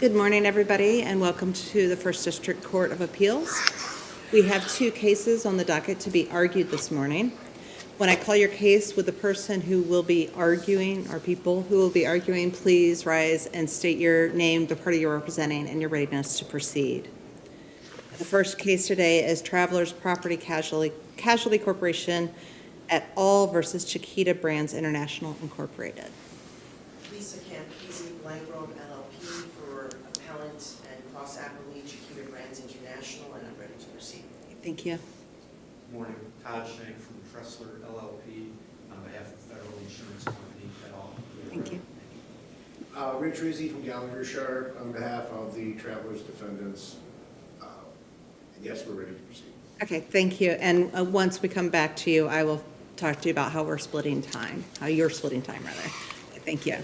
Good morning, everybody, and welcome to the First District Court of Appeals. We have two cases on the docket to be argued this morning. When I call your case, would the person who will be arguing, or people who will be arguing, please rise and state your name, the party you're representing, and your readiness to proceed. The first case today is Travelers Property Casualty Corporation et al. Versus Chiquita Brands International Incorporated. Lisa Campisi, Blank Road LLP for appellant and cross-appellee Chiquita Brands International, and I'm ready to proceed. Thank you. Good morning. Todd Shank from Tressler LLP on behalf of Federal Insurance Company et al. Thank you. Rich Rizzi from Gallagher Sharp on behalf of the Travelers Defendants. And yes, we're ready to proceed. Okay, thank you. And once we come back to you, I will talk to you about how we're splitting time, how you're splitting time, rather. Thank you.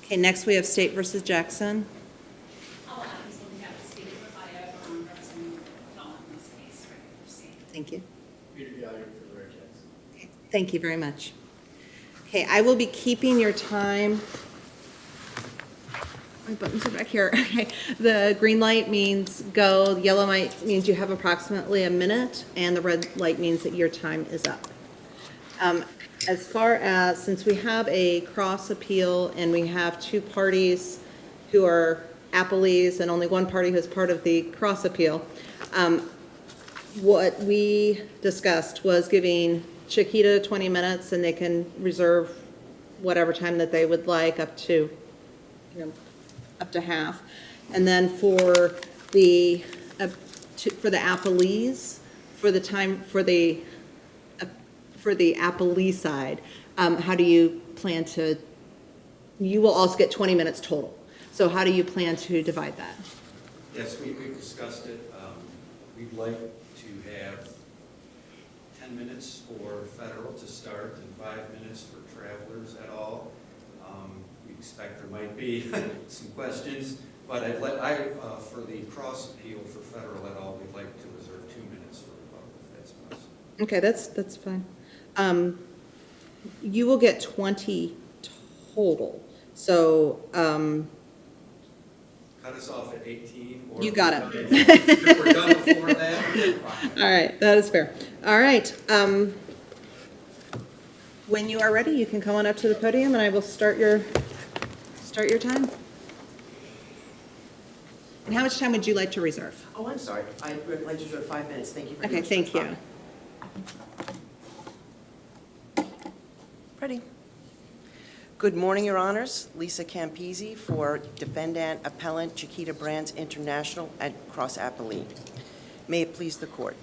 Okay, next we have State versus Jackson. I'll absolutely have to speak with Ohio on representing Dawn in this case. Ready to proceed. Thank you. Peter Gallagher for Larry Jackson. Okay, thank you very much. Okay, I will be keeping your time. My buttons are back here. Okay, the green light means go, the yellow light means you have approximately a minute, and the red light means that your time is up. As far as, since we have a cross appeal and we have two parties who are appellees and only one party who's part of the cross appeal, what we discussed was giving Chiquita 20 minutes and they can reserve whatever time that they would like up to, up to half. And then for the appellees, for the time, for the appellee side, how do you plan to, you will also get 20 minutes total. So how do you plan to divide that? Yes, we've discussed it. We'd like to have 10 minutes for Federal to start and 5 minutes for Travelers et al. We expect there might be some questions, but for the cross appeal for Federal et al., we'd like to reserve 2 minutes for both, if that's possible. Okay, that's fine. You will get 20 total. So, Cut us off at 18. Or You got it. If we're done before that, fine. all right, that is fair. All right. When you are ready, you can come on up to the podium and I will start your time. And how much time would you like to reserve? Oh, I'm sorry. I'd like to reserve 5 minutes. Thank you very Okay, much. thank you. Ready. Good morning, Your Honors. Lisa Campisi for Defendant Appellant Chiquita Brands International and Cross Appellee. May it please the Court.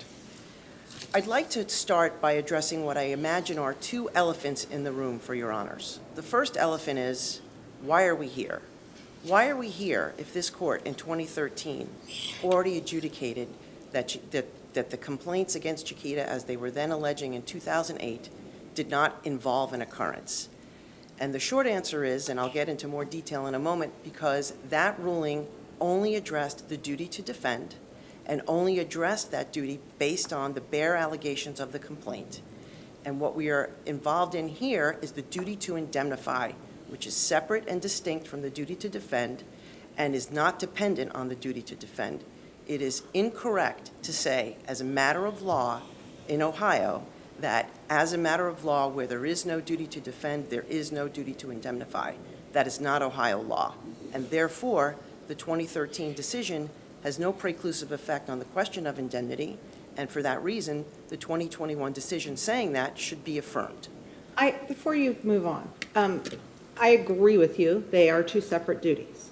I'd like to start by addressing what I imagine are two elephants in the room for Your Honors. The first elephant is, why are we here? Why are we here if this Court in 2013 already adjudicated that the complaints against Chiquita, as they were then alleging in 2008, did not involve an occurrence? And the short answer is, and I'll get into more detail in a moment, because that ruling only addressed the duty to defend and only addressed that duty based on the bare allegations of the complaint. And what we are involved in here is the duty to indemnify, which is separate and distinct from the duty to defend and is not dependent on the duty to defend. It is incorrect to say, as a matter of law in Ohio, that as a matter of law, where there is no duty to defend, there is no duty to indemnify. That is not Ohio law. And therefore, the 2013 decision has no preclusive effect on the question of indemnity, and for that reason, the 2021 decision saying that should be affirmed. Before you move on, I agree with you. They are two separate duties.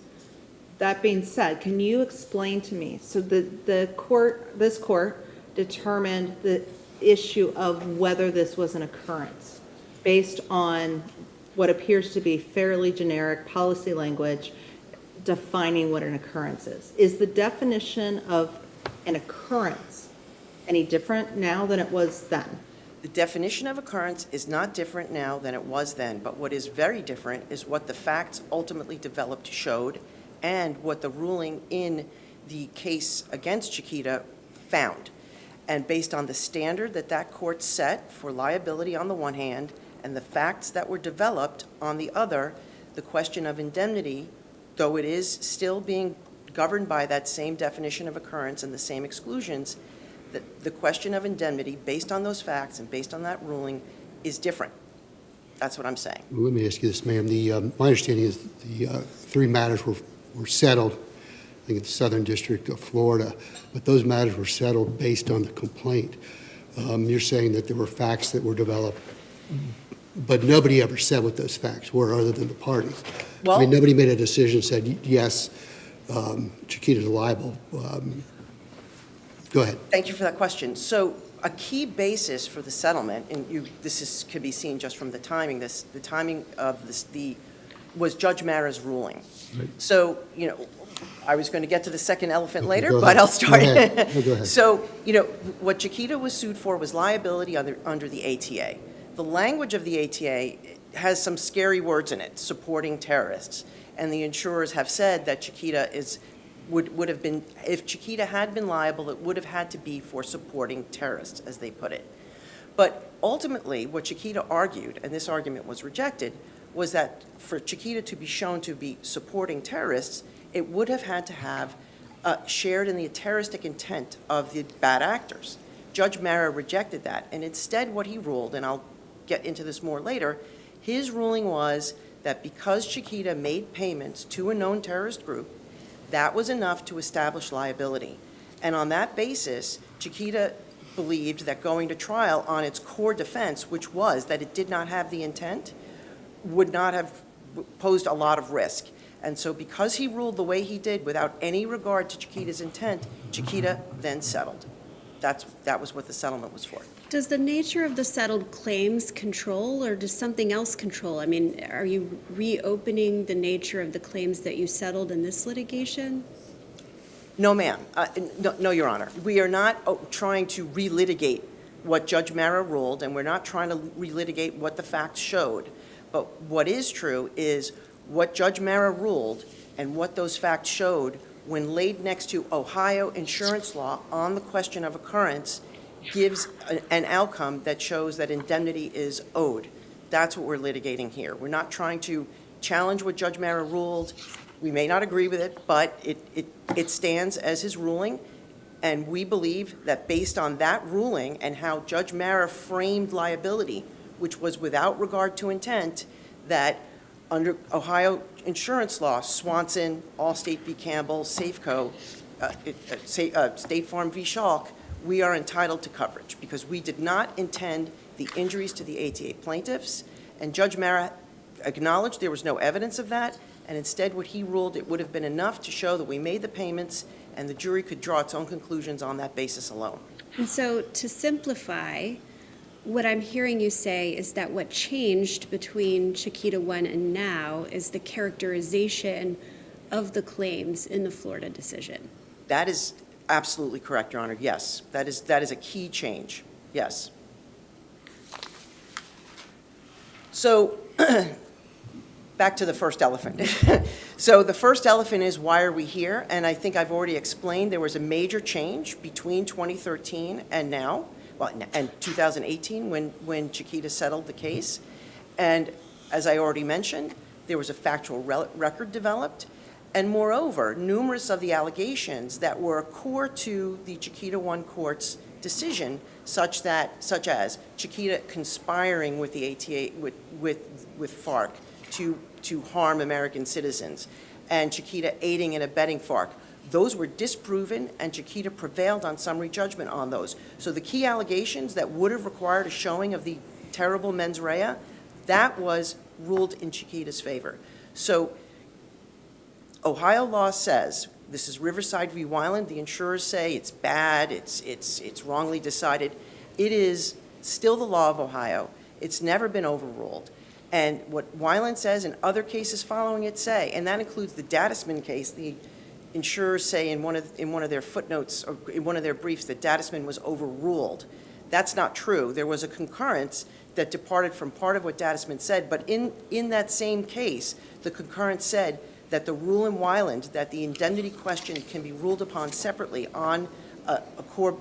That being said, can you explain to me, so this court determined the issue of whether this was an occurrence based on what appears to be fairly generic policy language defining what an occurrence is. Is the definition of an occurrence any different now than it was then? The definition of occurrence is not different now than it was then, but what is very different is what the facts ultimately developed showed and what the ruling in the case against Chiquita found. And based on the standard that that court set for liability on the one hand and the facts that were developed on the other, the question of indemnity though it is still being governed by that same definition of occurrence and the same exclusions, the question of indemnity, based on those facts and based on that ruling, is different. That's what I'm saying. Well, let me ask you this, ma'am. My understanding is the three matters were settled, I think, in the Southern District of Florida, but those matters were settled based on the complaint. You're saying that there were facts that were developed, but nobody ever said what those facts were other than the parties. I mean, Well- nobody made a decision and said, yes, Chiquita's liable. Go ahead. Thank you for that question. So a key basis for the settlement, and could be seen just from the timing, the timing of was Judge Mara's ruling. Right. So, I was going to get to the second elephant Okay, later, go but ahead. I'll start. Go ahead. No, go ahead. So, what Chiquita was sued for was liability under the ATA. The language of the ATA has some scary words in it, supporting terrorists. And the insurers have said that Chiquita would have been, if Chiquita had been liable, it would have had to be for supporting terrorists, as they put it. But ultimately, what Chiquita argued, and this argument was rejected, was that for Chiquita to be shown to be supporting terrorists, it would have had to have shared in the terroristic intent of the bad actors. Judge Mara rejected that, and instead what he ruled, and I'll get into this more later, his ruling was that because Chiquita made payments to a known terrorist group, that was enough to establish liability. And on that basis, Chiquita believed that going to trial on its core defense, which was that it did not have the intent, would not have posed a lot of risk. And so because he ruled the way he did without any regard to Chiquita's intent, Chiquita then settled. That was what the settlement was for. Does the nature of the settled claims control, or does something else control? I mean, are you reopening the nature of the claims that you settled in this litigation? No, ma'am. No, Your Honor. We are not trying to relitigate what Judge Mara ruled, and we're not trying to relitigate what the facts showed. But what is true is what Judge Mara ruled and what those facts showed when laid next to Ohio insurance law on the question of occurrence gives an outcome that shows that indemnity is owed. That's what we're litigating here. We're not trying to challenge what Judge Mara ruled. We may not agree with it, but it stands as his ruling, and we believe that based on that ruling and how Judge Mara framed liability, which was without regard to intent, that under Ohio insurance law, Swanson, Allstate v. Campbell, Safeco, State Farm v. Schalk, we are entitled to coverage because we did not intend the injuries to the ATA plaintiffs, and Judge Mara acknowledged there was no evidence of that, and instead what he ruled, it would have been enough to show that we made the payments and the jury could draw its own conclusions on that basis alone. And so, to simplify, what I'm hearing you say is that what changed between Chiquita 1 and now is the characterization of the claims in the Florida decision. That is absolutely correct, Your Honor. Yes, that is a key change. Yes. So, back to the first elephant. So the first elephant is, why are we here? And I think I've already explained there was a major change between 2013 and now, and 2018 when Chiquita settled the case. And as I already mentioned, there was a factual record developed. And moreover, numerous of the allegations that were core to the Chiquita 1 court's decision, such as Chiquita conspiring with the ATA, with FARC to harm American citizens, and Chiquita aiding and abetting FARC. Those were disproven, and Chiquita prevailed on summary judgment on those. So the key allegations that would have required a showing of the terrible mens rea, that was ruled in Chiquita's favor. So Ohio law says, this is Riverside v. Weiland, the insurers say it's bad, it's wrongly decided. It is still the law of Ohio. It's never been overruled. And what Weiland says and other cases following it say, and that includes the Dadisman case, the insurers say in one of their footnotes, or in one of their briefs, that Dadisman was overruled. That's not true. There was a concurrence that departed from part of what Dadisman said, but in that same case, the concurrence said that the rule in Weiland, that the indemnity question can be ruled upon separately on a core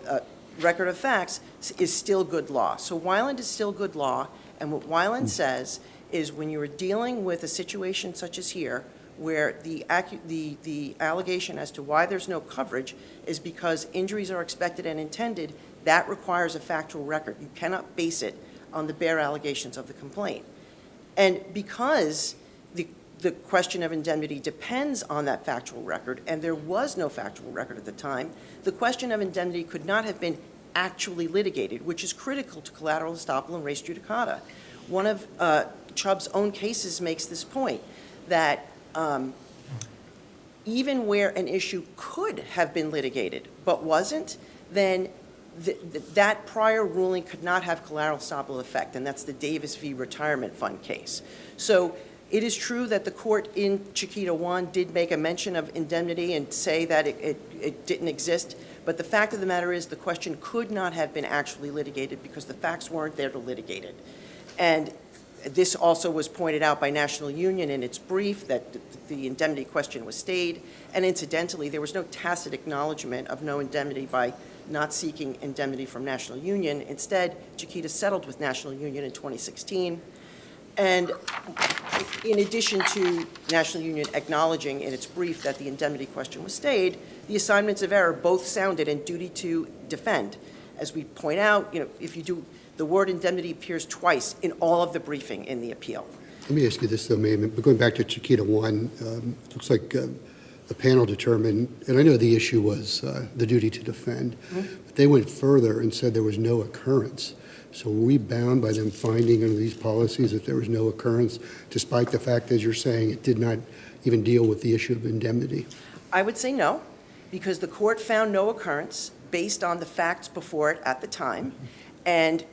record of facts, is still good law. So Weiland is still good law, and what Weiland says is when you are dealing with a situation such as here, where the allegation as to why there's no coverage is because injuries are expected and intended, that requires a factual record. You cannot base it on the bare allegations of the complaint. And because the question of indemnity depends on that factual record, and there was no factual record at the time, the question of indemnity could not have been actually litigated, which is critical to collateral estoppel and res judicata. One of Chubb's own cases makes this point, that even where an issue could have been litigated but wasn't, then that prior ruling could not have collateral estoppel effect, and that's the Davis v. Retirement Fund case. So it is true that the court in Chiquita 1 did make a mention of indemnity and say that it didn't exist, but the fact of the matter is the question could not have been actually litigated because the facts weren't there to litigate it. And this also was pointed out by National Union in its brief, that the indemnity question was stayed, and incidentally, there was no tacit acknowledgement of no indemnity by not seeking indemnity from National Union. Instead, Chiquita settled with National Union in 2016. And in addition to National Union acknowledging in its brief that the indemnity question was stayed, the assignments of error both sounded in duty to defend. As we point out, if you do, the word indemnity appears twice in all of the briefing in the appeal. Let me ask you this, though, ma'am. But going back to Chiquita 1, it looks like the panel determined, and I know the issue was the duty to defend, but they went further and said there was no occurrence. So were we bound by them finding under these policies that there was no occurrence, despite the fact, as you're saying, it did not even deal with the issue of indemnity? I would say no, because the court found no occurrence based on the facts before it at the time. And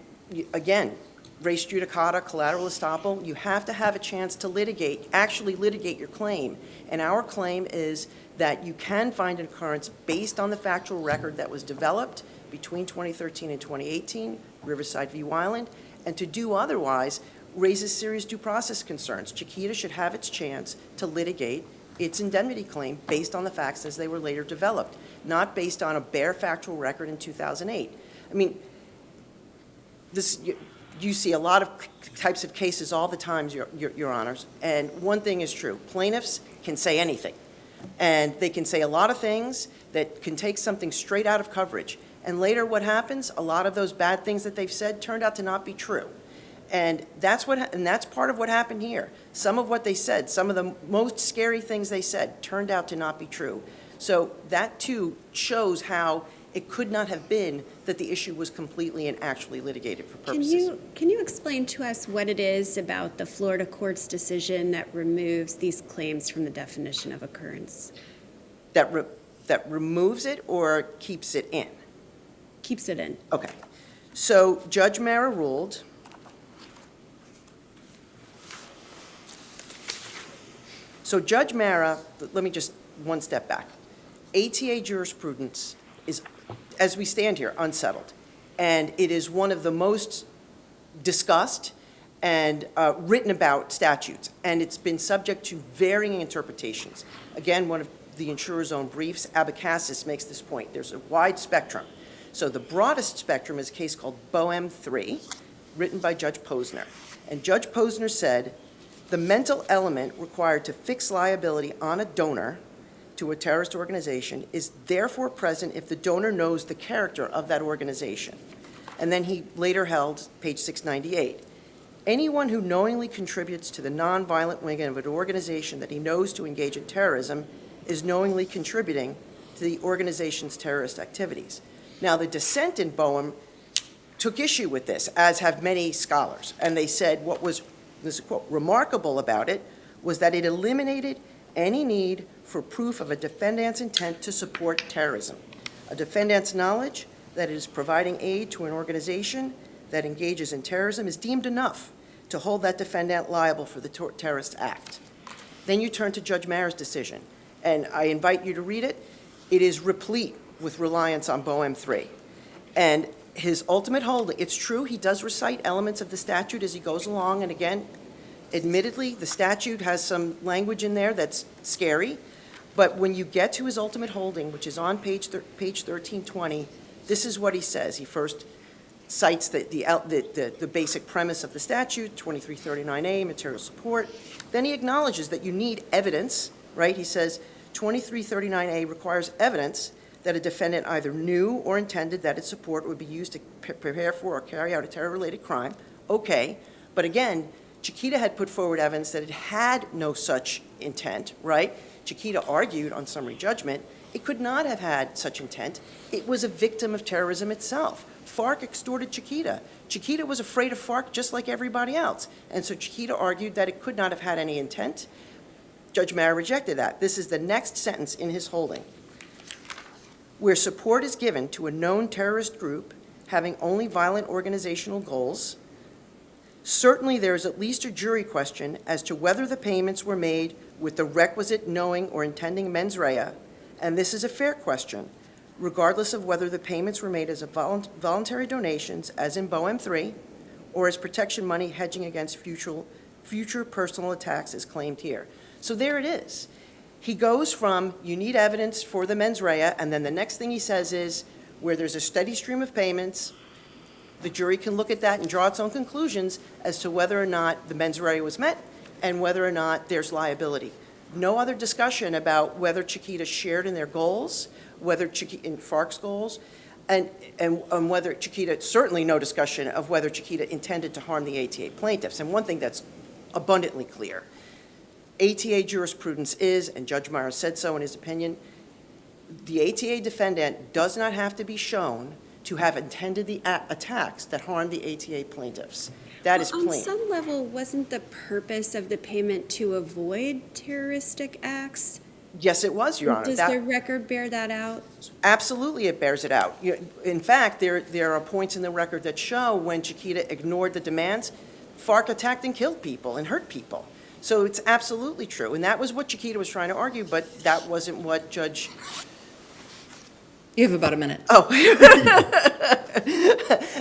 again, res judicata, collateral estoppel, you have to have a chance to actually litigate your claim. And our claim is that you can find an occurrence based on the factual record that was developed between 2013 and 2018, Riverside v. Weiland, and to do otherwise raises serious due process concerns. Chiquita should have its chance to litigate its indemnity claim based on the facts as they were later developed, not based on a bare factual record in 2008. I mean, you see a lot of types of cases all the time, Your Honors, and one thing is true. Plaintiffs can say anything, and they can say a lot of things that can take something straight out of coverage. And later what happens, a lot of those bad things that they've said turned out to not be true. And that's part of what happened here. Some of what they said, some of the most scary things they said turned out to not be true. So that too shows how it could not have been that the issue was completely and actually litigated for purposes. Can you explain to us what it is about the Florida court's decision that removes these claims from the definition of occurrence? That removes it or keeps it in? Keeps it in. Okay. So Judge Mara ruled let me just one step back. ATA jurisprudence is, as we stand here, unsettled. And it is one of the most discussed and written about statutes. And it's been subject to varying interpretations. Again, one of the insurer's own briefs, Abacassis, makes this point. There's a wide spectrum. So the broadest spectrum is a case called Boehm 3, written by Judge Posner. And Judge Posner said, the mental element required to fix liability on a donor to a terrorist organization is therefore present if the donor knows the character of that organization. And then he later held, page 698, anyone who knowingly contributes to the nonviolent wing of an organization that he knows to engage in terrorism is knowingly contributing to the organization's terrorist activities. Now, the dissent in Boehm took issue with this, as have many scholars, and they said what was, this is a quote, remarkable about it was that it eliminated any need for proof of a defendant's intent to support terrorism. A defendant's knowledge that it is providing aid to an organization that engages in terrorism is deemed enough to hold that defendant liable for the terrorist act. Then you turn to Judge Mara's decision, and I invite you to read it. It is replete with reliance on Boehm 3. And his ultimate holding, it's true, he does recite elements of the statute as he goes along, and again, admittedly, the statute has some language in there that's scary, but when you get to his ultimate holding, which is on page 1320, this is what he says. He first cites the basic premise of the statute, 2339A, material support. Then he acknowledges that you need evidence right? He says 2339A requires evidence that a defendant either knew or intended that its support would be used to prepare for or carry out a terror-related crime. Okay, but again, Chiquita had put forward evidence that it had no such intent, right? Chiquita argued on summary judgment it could not have had such intent. It was a victim of terrorism itself. FARC extorted Chiquita. Chiquita was afraid of FARC just like everybody else. And so Chiquita argued that it could not have had any intent. Judge Mara rejected that. This is the next sentence in his holding. Where support is given to a known terrorist group having only violent organizational goals, certainly there is at least a jury question as to whether the payments were made with the requisite knowing or intending mens rea, and this is a fair question, regardless of whether the payments were made as voluntary donations, as in BOEM 3, or as protection money hedging against future personal attacks as claimed here. So there it is. He goes from, you need evidence for the mens rea, and then the next thing he says is, where there's a steady stream of payments, the jury can look at that and draw its own conclusions as to whether or not the mens rea was met and whether or not there's liability. No other discussion about whether Chiquita shared in their goals, whether in FARC's goals, and whether Chiquita, certainly no discussion of whether Chiquita intended to harm the ATA plaintiffs. And one thing that's abundantly clear, ATA jurisprudence is, and Judge Mara said so in his opinion, the ATA defendant does not have to be shown to have intended the attacks that harmed the ATA plaintiffs. That is On plain. some level, wasn't the purpose of the payment to avoid terroristic acts? Yes, it was, Your Honor. Does the record bear that out? Absolutely, it bears it out. In fact, there are points in the record that show when Chiquita ignored the demands, FARC attacked and killed people and hurt people. So it's absolutely true. And that was what Chiquita was trying to argue, but that wasn't what Judge... You have about a minute. Oh.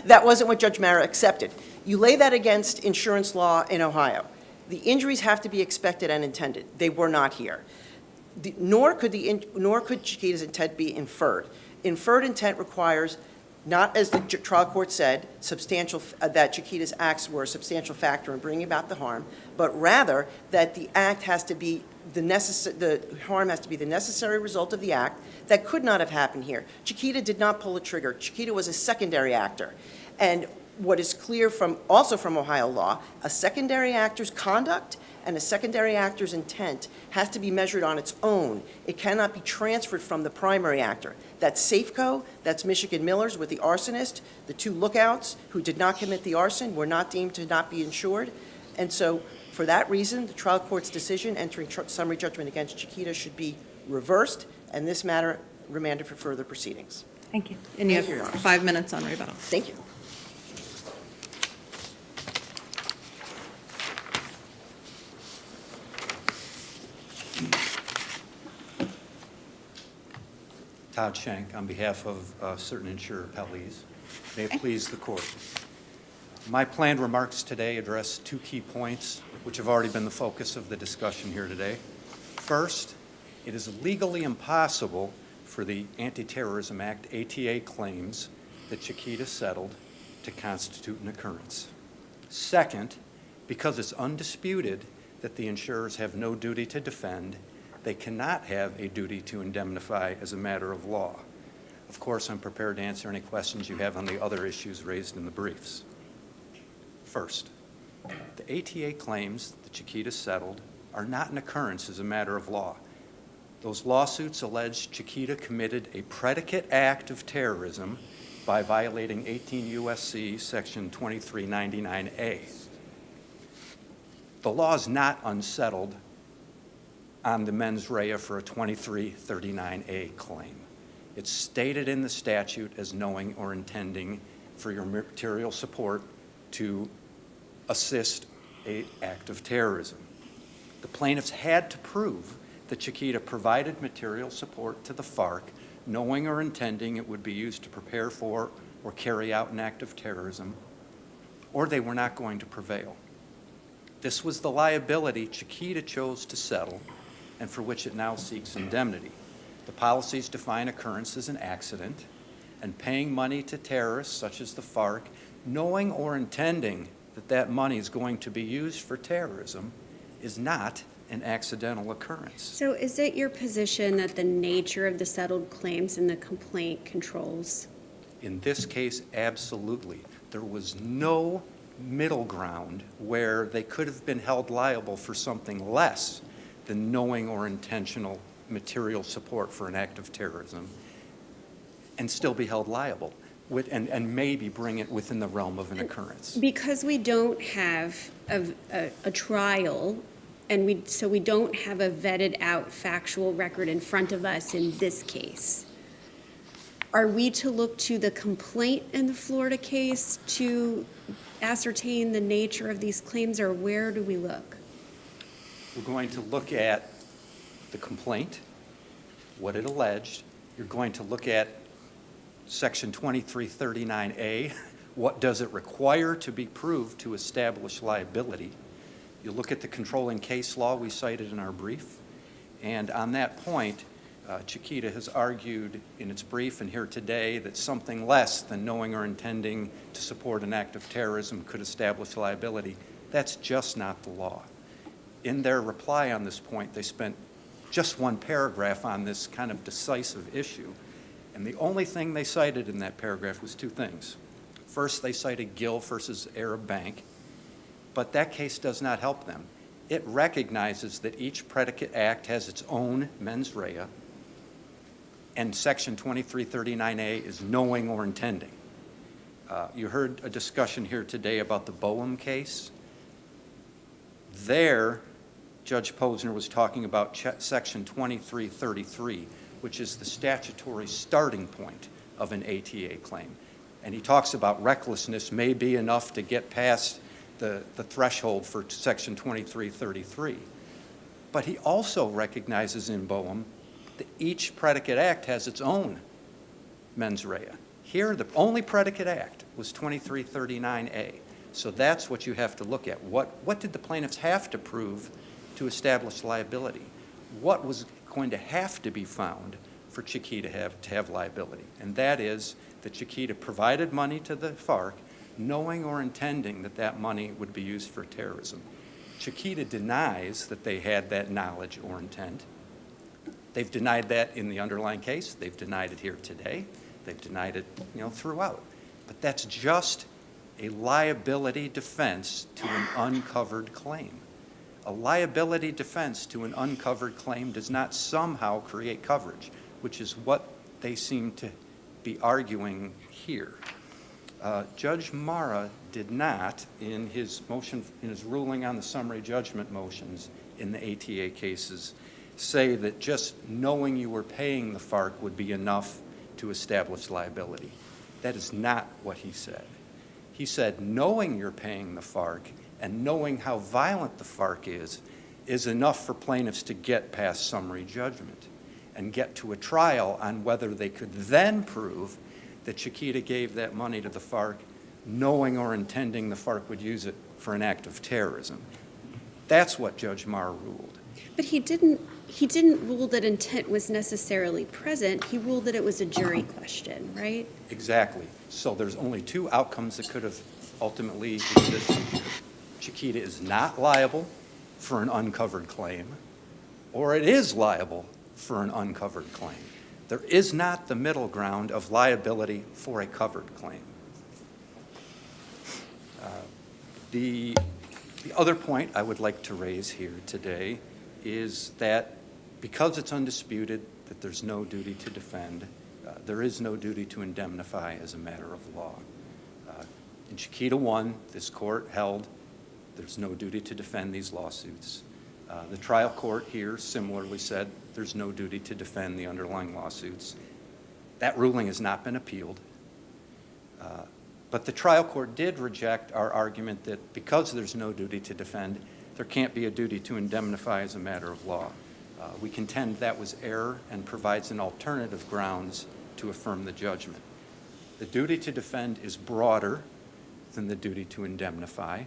That wasn't what Judge Mara accepted. You lay that against insurance law in Ohio. The injuries have to be expected and intended. They were not here. Nor could Chiquita's intent be inferred. Inferred intent requires, not as the trial court said, that Chiquita's acts were a substantial factor in bringing about the harm, but rather that the act has to be the harm has to be the necessary result of the act that could not have happened here. Chiquita did not pull a trigger. Chiquita was a secondary actor. And what is clear also from Ohio law, a secondary actor's conduct and a secondary actor's intent has to be measured on its own. It cannot be transferred from the primary actor. That's Safeco, that's Michigan Millers with the arsonist. The two lookouts who did not commit the arson were not deemed to not be insured. And so for that reason, the trial court's decision entering summary judgment against Chiquita should be reversed, and this matter remanded for further proceedings. Thank you. And you Thank you, Your have Honor. 5 minutes on rebuttal. Thank you. Todd Schenk, on behalf of certain insurer appellees. May it please the court. My planned remarks today address two key points, which have already been the focus of the discussion here today. First, it is legally impossible for the Anti-Terrorism Act ATA claims that Chiquita settled to constitute an occurrence. Second, because it's undisputed that the insurers have no duty to defend, they cannot have a duty to indemnify as a matter of law. Of course, I'm prepared to answer any questions you have on the other issues raised in the briefs. First, the ATA claims that Chiquita settled are not an occurrence as a matter of law. Those lawsuits allege Chiquita committed a predicate act of terrorism by violating 18 U.S.C. section 2399A. The law is not unsettled on the mens rea for a 2339A claim. It's stated in the statute as knowing or intending for your material support to assist an act of terrorism. The plaintiffs had to prove that Chiquita provided material support to the FARC, knowing or intending it would be used to prepare for or carry out an act of terrorism, or they were not going to prevail. This was the liability Chiquita chose to settle and for which it now seeks indemnity. The policies define occurrence as an accident, and paying money to terrorists such as the FARC, knowing or intending that that money is going to be used for terrorism, is not an accidental occurrence. So is it your position that the nature of the settled claims in the complaint controls? In this case, absolutely. There was no middle ground where they could have been held liable for something less than knowing or intentional material support for an act of terrorism and still be held liable and maybe bring it within the realm of an occurrence. Because we don't have a trial, and so we don't have a vetted out factual record in front of us in this case, are we to look to the complaint in the Florida case to ascertain the nature of these claims, or where do we look? We're going to look at the complaint, what it alleged. You're going to look at Section 2339A, what does it require to be proved to establish liability. You look at the controlling case law we cited in our brief, and on that point, Chiquita has argued in its brief and here today that something less than knowing or intending to support an act of terrorism could establish liability. That's just not the law. In their reply on this point, they spent just one paragraph on this kind of decisive issue, and the only thing they cited in that paragraph was two things. First, they cited Gill versus Arab Bank, but that case does not help them. It recognizes that each predicate act has its own mens rea, and Section 2339A is knowing or intending. You heard a discussion here today about the Boehm case. There, Judge Posner was talking about Section 2333, which is the statutory starting point of an ATA claim. And he talks about recklessness may be enough to get past the threshold for Section 2333. But he also recognizes in Boehm that each predicate act has its own mens rea. Here, the only predicate act was 2339A. So that's what you have to look at. What did the plaintiffs have to prove to establish liability? What was going to have to be found for Chiquita to have liability? And that is that Chiquita provided money to the FARC, knowing or intending that that money would be used for terrorism. Chiquita denies that they had that knowledge or intent. They've denied that in the underlying case. They've denied it here today. They've denied it, throughout. But that's just a liability defense to an uncovered claim. A liability defense to an uncovered claim does not somehow create coverage, which is what they seem to be arguing here. Judge Mara did not, in his ruling on the summary judgment motions in the ATA cases, say that just knowing you were paying the FARC would be enough to establish liability. That is not what he said. He said knowing you're paying the FARC and knowing how violent the FARC is enough for plaintiffs to get past summary judgment and get to a trial on whether they could then prove that Chiquita gave that money to the FARC knowing or intending the FARC would use it for an act of terrorism. That's what Judge Mara ruled. But he didn't rule that intent was necessarily present. He ruled that it was a jury question, right? Exactly. So there's only two outcomes that could have ultimately existed here. Chiquita is not liable for an uncovered claim, or it is liable for an uncovered claim. There is not the middle ground of liability for a covered claim. The other point I would like to raise here today is that because it's undisputed that there's no duty to defend, there is no duty to indemnify as a matter of law. In Chiquita 1, this court held there's no duty to defend these lawsuits. The trial court here similarly said there's no duty to defend the underlying lawsuits. That ruling has not been appealed. But the trial court did reject our argument that because there's no duty to defend, there can't be a duty to indemnify as a matter of law. We contend that was error and provides an alternative grounds to affirm the judgment. The duty to defend is broader than the duty to indemnify,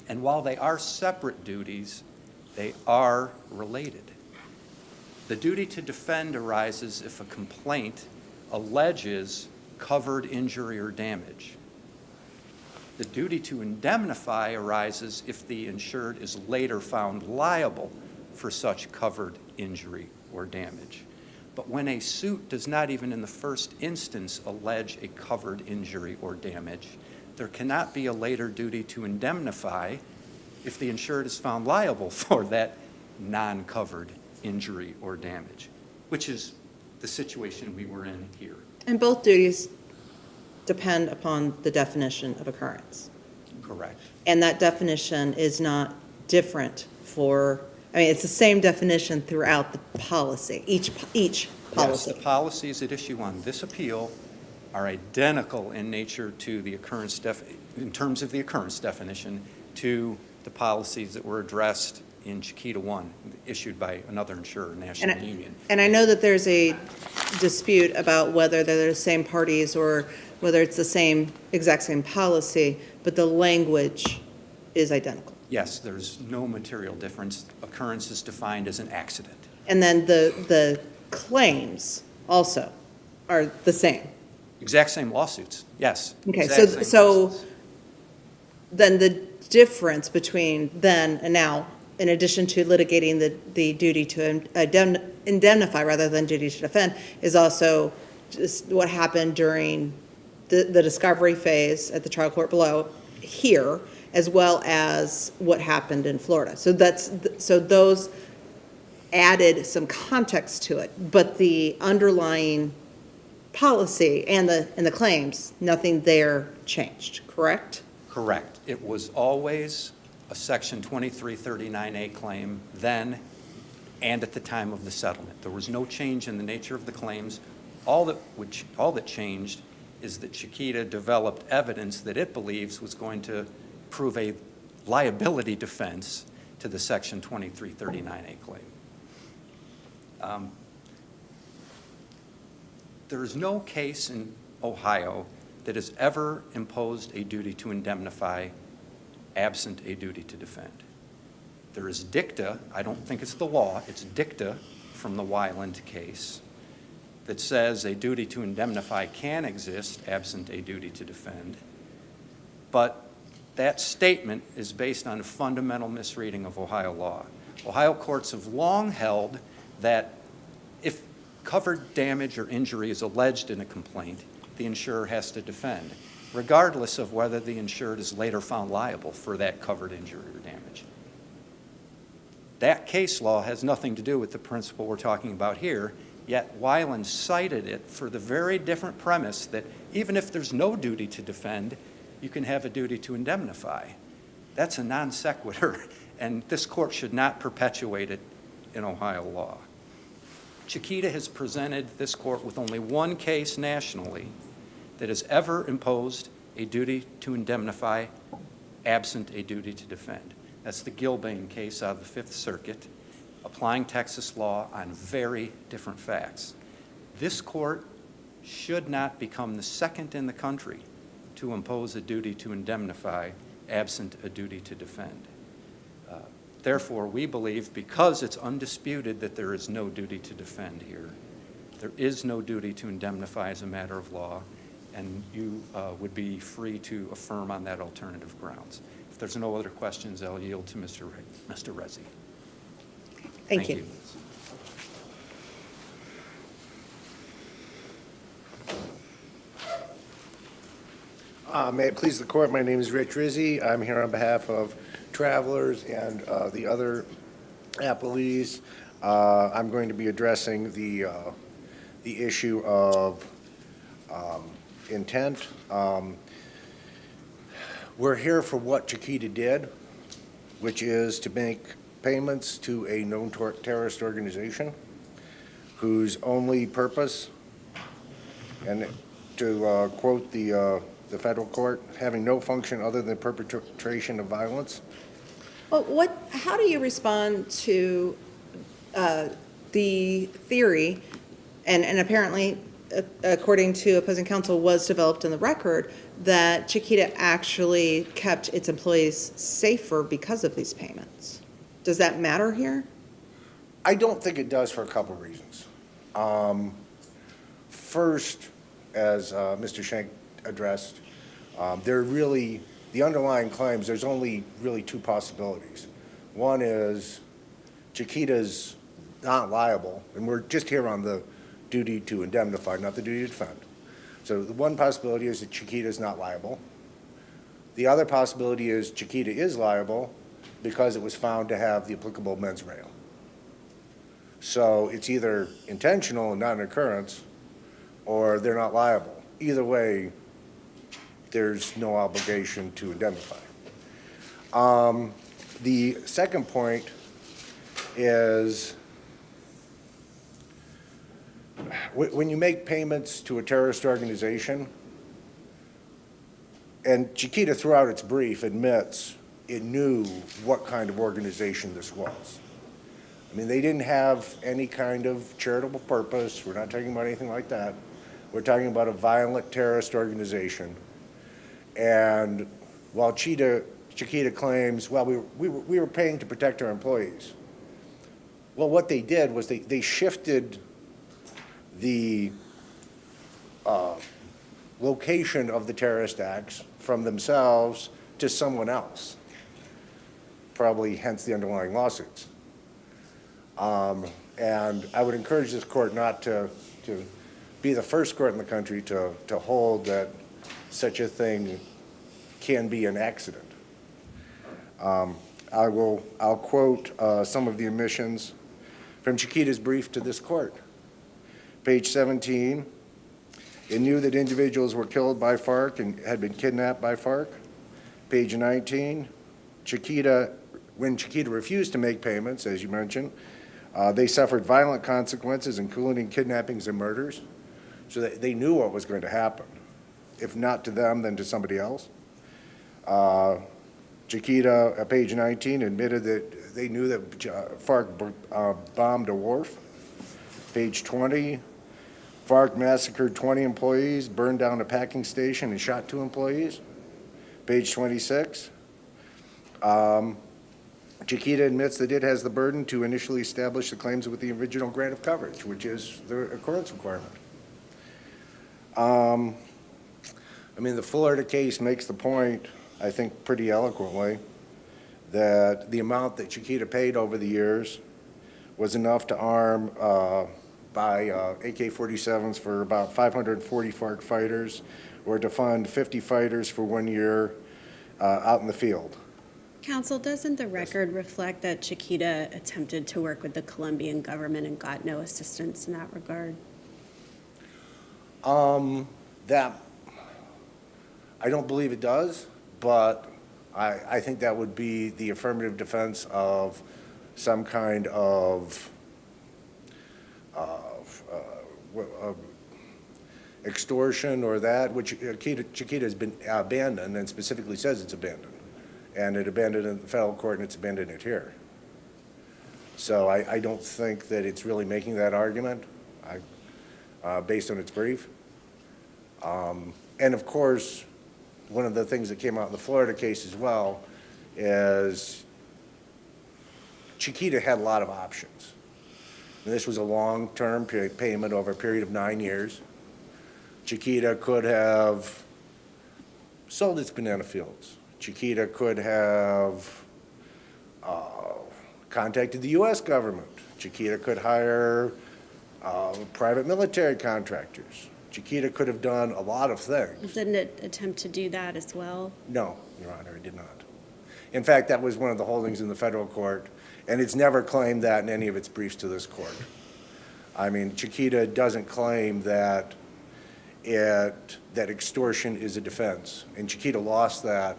and while they are separate duties, they are related. The duty to defend arises if a complaint alleges covered injury or damage. The duty to indemnify arises if the insured is later found liable for such covered injury or damage. But when a suit does not even in the first instance allege a covered injury or damage, there cannot be a later duty to indemnify if the insured is found liable for that non-covered injury or damage, which is the situation we were in here. And both duties depend upon the definition of occurrence. Correct. And that definition is not different for, I mean, it's the same definition throughout the policy, each Yes, policy. the policies at issue on this appeal are identical in nature to the occurrence in terms of the occurrence definition to the policies that were addressed in Chiquita 1, issued by another insurer, National Union. And I know that there's a dispute about whether they're the same parties or whether it's the exact same policy, but the language is identical. Yes, there's no material difference. Occurrence is defined as an accident. And then the claims also are the same. Exact same lawsuits, yes. Okay, Exact same so cases. then the difference between then and now, in addition to litigating the duty to indemnify rather than duty to defend, is also just what happened during the discovery phase at the trial court below here, as well as what happened in Florida. So those added some context to it, but the underlying policy and the claims, nothing there changed, correct? Correct. It was always a Section 2339A claim then and at the time of the settlement. There was no change in the nature of the claims. All that changed is that Chiquita developed evidence that it believes was going to prove a liability defense to the Section 2339A claim. There is no case in Ohio that has ever imposed a duty to indemnify absent a duty to defend. There is dicta, I don't think it's the law, it's dicta from the Weiland case that says a duty to indemnify can exist absent a duty to defend. But that statement is based on a fundamental misreading of Ohio law. Ohio courts have long held that if covered damage or injury is alleged in a complaint, the insurer has to defend, regardless of whether the insured is later found liable for that covered injury or damage. That case law has nothing to do with the principle we're talking about here, yet Weiland cited it for the very different premise that even if there's no duty to defend, you can have a duty to indemnify. That's a non sequitur, and this court should not perpetuate it in Ohio law. Chiquita has presented this court with only one case nationally that has ever imposed a duty to indemnify absent a duty to defend. That's the Gilbane case out of the Fifth Circuit, applying Texas law on very different facts. This court should not become the second in the country to impose a duty to indemnify absent a duty to defend. Therefore, we believe, because it's undisputed that there is no duty to defend here, there is no duty to indemnify as a matter of law, and you would be free to affirm on that alternative grounds. If there's no other questions, I'll yield to Mr. Rezzi. Thank you. May it please the court, my name is Rich Rizzi. I'm here on behalf of Travelers and the other appellees. I'm going to be addressing the issue of intent. We're here for what Chiquita did, which is to make payments to a known terrorist organization whose only purpose, and to quote the federal court, having no function other than perpetration of violence. Well, how do you respond to the theory, and apparently, according to opposing counsel, was developed in the record, that Chiquita actually kept its employees safer because of these payments? Does that matter here? I don't think it does for a couple of reasons. First, as Mr. Schenk addressed, the underlying claims, there's only really two possibilities. One is Chiquita's not liable, and we're just here on the duty to indemnify, not the duty to defend. So the one possibility is that Chiquita is not liable. The other possibility is Chiquita is liable because it was found to have the applicable mens rea. So it's either intentional and not an occurrence, or they're not liable. Either way, there's no obligation to indemnify. The second point is when you make payments to a terrorist organization, and Chiquita throughout its brief admits it knew what kind of organization this was. I mean, they didn't have any kind of charitable purpose. We're not talking about anything like that. We're talking about a violent terrorist organization. And while Chiquita claims, well, we were paying to protect our employees. Well, what they did was they shifted the location of the terrorist acts from themselves to someone else, probably hence the underlying lawsuits. And I would encourage this court not to be the first court in the country to hold that such a thing can be an accident. I'll quote some of the omissions from Chiquita's brief to this court. Page 17, it knew that individuals were killed by FARC and had been kidnapped by FARC. Page 19, when Chiquita refused to make payments, as you mentioned, they suffered violent consequences, including kidnappings and murders. So they knew what was going to happen. If not to them, then to somebody else. Chiquita, at page 19, admitted that they knew that FARC bombed a wharf. Page 20, FARC massacred 20 employees, burned down a packing station, and shot 2 employees. Page 26, Chiquita admits that it has the burden to initially establish the claims with the original grant of coverage, which is the occurrence requirement. I mean, the Florida case makes the point, I think pretty eloquently, that the amount that Chiquita paid over the years was enough to arm by AK-47s for about 540 FARC fighters, or to fund 50 fighters for 1 year out in the field. Counsel, doesn't the record reflect that Chiquita attempted to work with the Colombian government and got no assistance in that regard? That, I don't believe it does, but I think that would be the affirmative defense of some kind of extortion or that, which Chiquita has been abandoned and specifically says it's abandoned. And it abandoned it in the federal court and it's abandoned it here. So I don't think that it's really making that argument based on its brief. And of course, one of the things that came out in the Florida case as well is Chiquita had a lot of options. And this was a long-term payment over a period of 9 years. Chiquita could have sold its banana fields. Chiquita could have contacted the U.S. government. Chiquita could hire private military contractors. Chiquita could have done a lot of things. Didn't it attempt to do that as well? No, Your Honor, it did not. In fact, that was one of the holdings in the federal court, and it's never claimed that in any of its briefs to this court. I mean, Chiquita doesn't claim that extortion is a defense, and Chiquita lost that.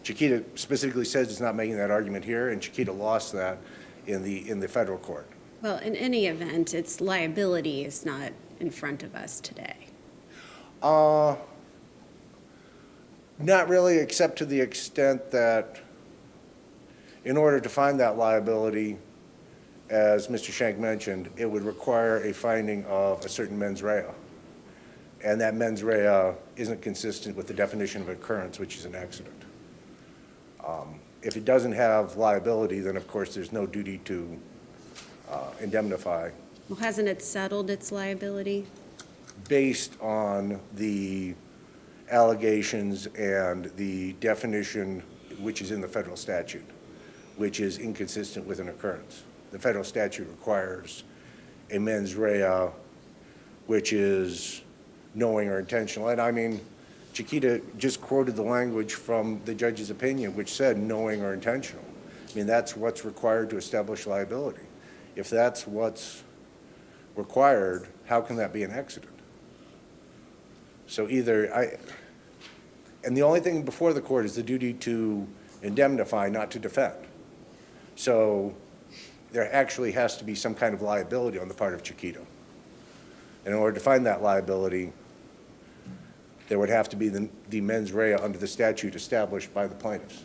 Chiquita specifically says it's not making that argument here, and Chiquita lost that in the federal court. Well, in any event, its liability is not in front of us today. Not really, except to the extent that in order to find that liability, as Mr. Schenck mentioned, it would require a finding of a certain mens rea. And that mens rea isn't consistent with the definition of occurrence, which is an accident. If it doesn't have liability, then of course there's no duty to indemnify. Well, hasn't it settled its liability? Based on the allegations and the definition which is in the federal statute, which is inconsistent with an occurrence. the federal statute requires a mens rea, which is knowing or intentional. And I mean, Chiquita just quoted the language from the judge's opinion, which said knowing or intentional. I mean, that's what's required to establish liability. If that's what's required, how can that be an accident? So and the only thing before the court is the duty to indemnify, not to defend. So there actually has to be some kind of liability on the part of Chiquita. And in order to find that liability, there would have to be the mens rea under the statute established by the plaintiffs.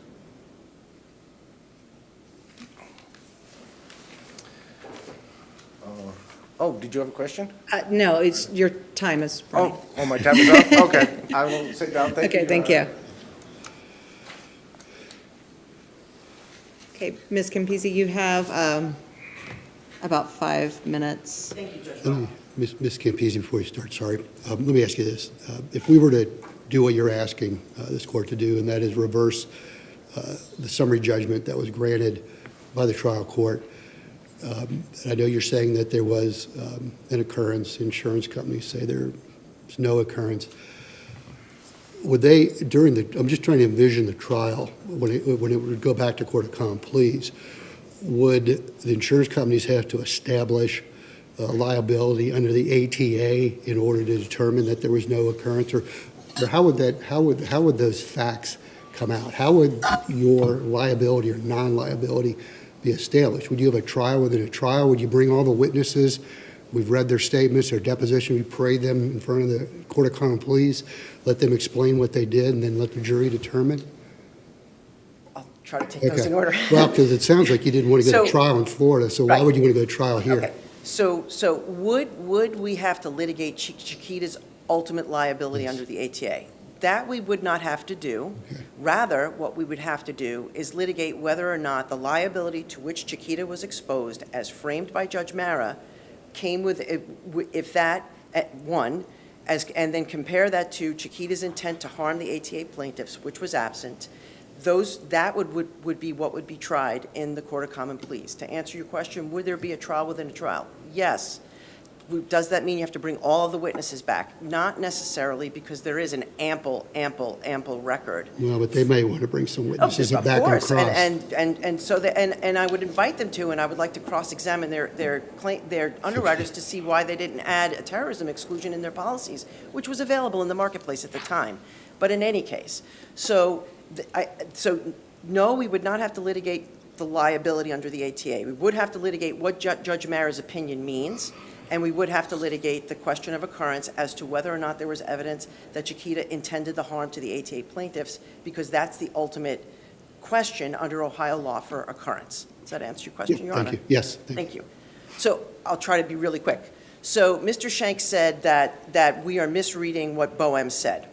Oh, did you have a question? No, your time is running. Oh, my time is up? Okay, I will sit down. Thank you. Okay, thank you. Okay, Ms. Campisi, you have about 5 minutes. Thank you, Judge. Let me- Ms. Campisi, before you start, sorry, let me ask you this. If we were to do what you're asking this court to do, and that is reverse the summary judgment that was granted by the trial court, and I know you're saying that there was an occurrence, insurance companies say there's no occurrence. Would they, I'm just trying to envision the trial, when it would go back to court of common pleas, would the insurance companies have to establish liability under the ATA in order to determine that there was no occurrence, or how would those facts come out? How would your liability or non-liability be established? Would you have a trial within a trial? Would you bring all the witnesses? We've read their statements, their deposition, we parade them in front of the court of common pleas, let them explain what they did, and then let the jury determine? I'll try to take those in order. Well, because it sounds like you didn't want to go to So- trial in Florida, so why Right. would you want to go to trial here? Okay, so would we have to litigate Chiquita's ultimate liability Yes. under the ATA? That we would not have to do. Okay. Rather, what we would have to do is litigate whether or not the liability to which Chiquita was exposed, as framed by Judge Mara, came with, if that, one, and then compare that to Chiquita's intent to harm the ATA plaintiffs, which was absent. That would be what would be tried in the Court of Common Pleas. To answer your question, would there be a trial within a trial? Yes. Does that mean you have to bring all of the witnesses back? Not necessarily, because there is an ample record. Well, but they may want to bring some Oh, witnesses of back and course, cross. and so and I would invite them to, and I would like to cross-examine their underwriters to see why they didn't add a terrorism exclusion in their policies, which was available in the marketplace at the time. But in any case, so no, we would not have to litigate the liability under the ATA. We would have to litigate what Judge Mara's opinion means, and we would have to litigate the question of occurrence as to whether or not there was evidence that Chiquita intended the harm to the ATA plaintiffs, because that's the ultimate question under Ohio law for occurrence. Does that answer your question, Your Honor? Thank you. Yes, thank you. Thank you. So I'll try to be really quick. So Mr. Shank said that we are misreading what BOEM said.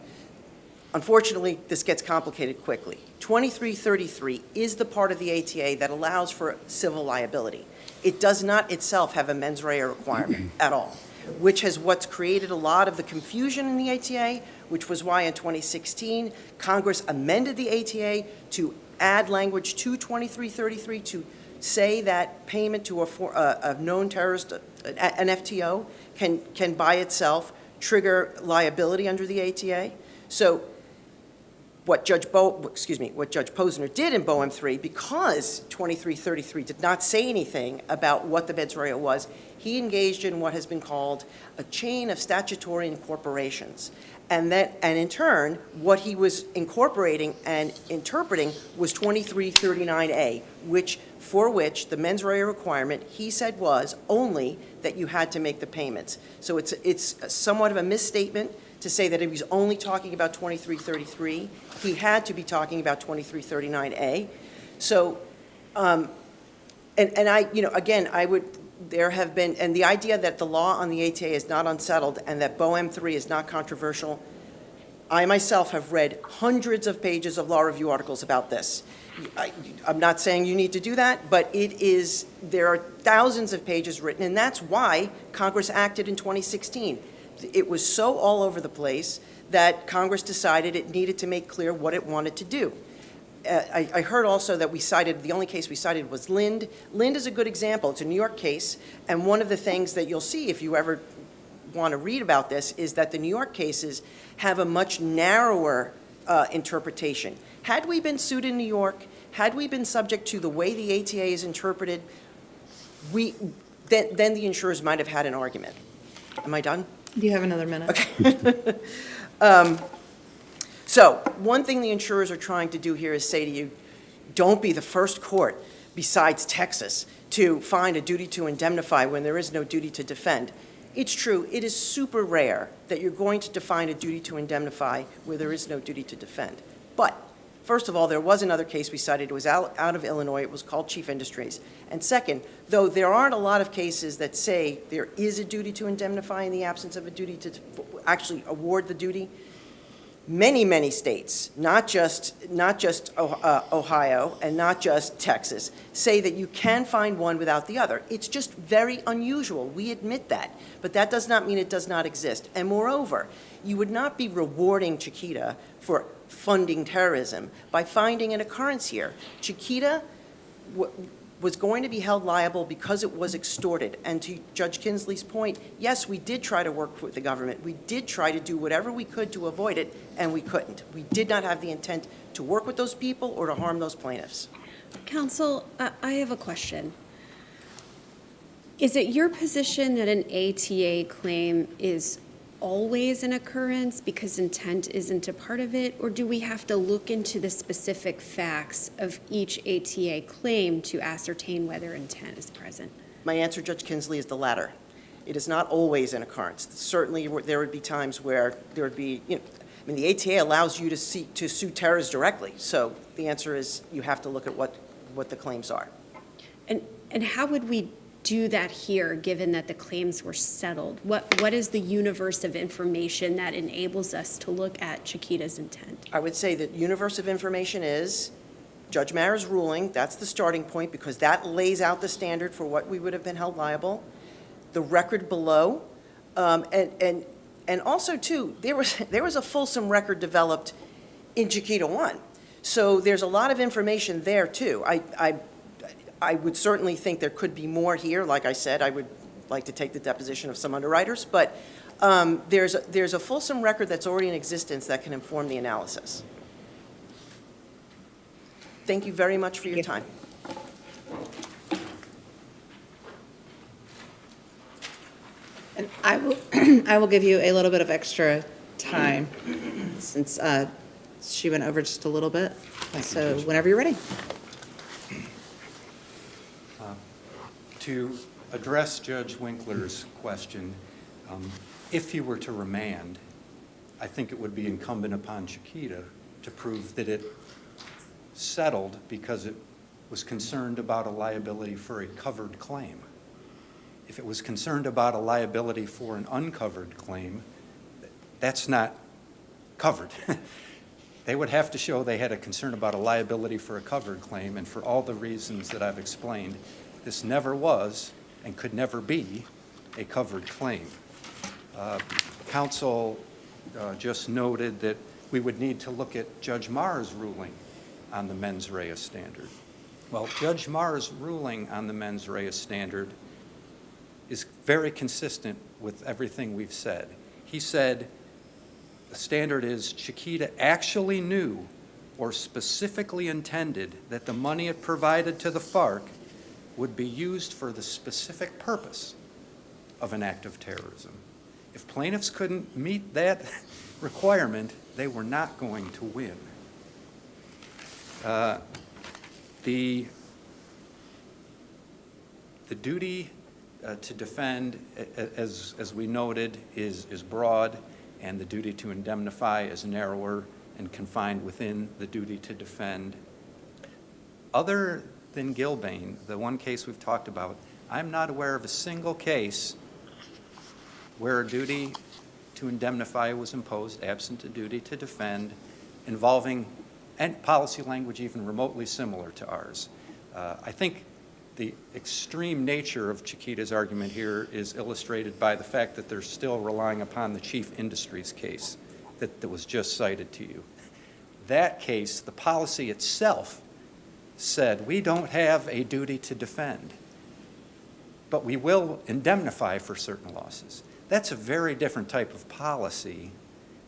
Unfortunately, this gets complicated quickly. 2333 is the part of the ATA that allows for civil liability. It does not itself have a mens rea requirement at all, which has what's created a lot of the confusion in the ATA, which was why in 2016, Congress amended the ATA to add language to 2333 to say that payment to a known terrorist, an FTO, can by itself trigger liability under the ATA. So what Judge Posner did in BOEM 3, because 2333 did not say anything about what the mens rea was, he engaged in what has been called a chain of statutory incorporations. And in turn, what he was incorporating and interpreting was 2339A, for which the mens rea requirement, he said, was only that you had to make the payments. So it's somewhat of a misstatement to say that he was only talking about 2333. He had to be talking about 2339A. So, and I, again, there have been, and the idea that the law on the ATA is not unsettled and that BOEM 3 is not controversial, I myself have read hundreds of pages of law review articles about this. I'm not saying you need to do that, but there are thousands of pages written, and that's why Congress acted in 2016. It was so all over the place that Congress decided it needed to make clear what it wanted to do. I heard also that we cited, the only case we cited was Lind. Lind is a good example. It's a New York case, and one of the things that you'll see if you ever want to read about this is that the New York cases have a much narrower interpretation. Had we been sued in New York, had we been subject to the way the ATA is interpreted, then the insurers might have had an argument. Am I done? Do you have another minute? So, one thing the insurers are trying to do here is say to you, don't be the first court besides Texas to find a duty to indemnify when there is no duty to defend. It's true, it is super rare that you're going to define a duty to indemnify where there is no duty to defend. But, first of all, there was another case we cited, it was out of Illinois, it was called Chief Industries. And second, though there aren't a lot of cases that say there is a duty to indemnify in the absence of a duty to actually award the duty, many states, not just Ohio and not just Texas, say that you can find one without the other. It's just very unusual. We admit that. But that does not mean it does not exist. And moreover, you would not be rewarding Chiquita for funding terrorism by finding an occurrence here. Chiquita was going to be held liable because it was extorted. And to Judge Kinsley's point, yes, we did try to work with the government. We did try to do whatever we could to avoid it, and we couldn't. We did not have the intent to work with those people or to harm those plaintiffs. Counsel, I have a question. Is it your position that an ATA claim is always an occurrence because intent isn't a part of it, or do we have to look into the specific facts of each ATA claim to ascertain whether intent is present? My answer, Judge Kinsley, is the latter. It is not always an occurrence. Certainly, there would be times where there would be, the ATA allows you to sue terrorists directly. So the answer is you have to look at what the claims are. And how would we do that here, given that the claims were settled? What is the universe of information that enables us to look at Chiquita's intent? I would say that universe of information is Judge Mara's ruling. That's the starting point because that lays out the standard for what we would have been held liable. The record below, and also too, there was a fulsome record developed in Chiquita 1. So there's a lot of information there too. I would certainly think there could be more here. Like I said, I would like to take the deposition of some underwriters, but there's a fulsome record that's already in existence that can inform the analysis. Thank you very much for your time. And I will give you a little bit of extra time since she went over just a little bit. So whenever you're ready. To address Judge Winkler's question, if he were to remand, I think it would be incumbent upon Chiquita to prove that it settled because it was concerned about a liability for a covered claim. If it was concerned about a liability for an uncovered claim, that's not covered. They would have to show they had a concern about a liability for a covered claim, and for all the reasons that I've explained, this never was and could never be a covered claim. Counsel just noted that we would need to look at Judge Mara's ruling on the mens rea standard. Well, Judge Mara's ruling on the mens rea standard is very consistent with everything we've said. He said the standard is Chiquita actually knew or specifically intended that the money it provided to the FARC would be used for the specific purpose of an act of terrorism. If plaintiffs couldn't meet that requirement, they were not going to win. The duty to defend, as we noted, is broad, and the duty to indemnify is narrower and confined within the duty to defend. Other than Gilbane, the one case we've talked about, I'm not aware of a single case where a duty to indemnify was imposed absent a duty to defend involving and policy language even remotely similar to ours. I think the extreme nature of Chiquita's argument here is illustrated by the fact that they're still relying upon the Chief Industries case that was just cited to you. that case, the policy itself said, we don't have a duty to defend, but we will indemnify for certain losses. That's a very different type of policy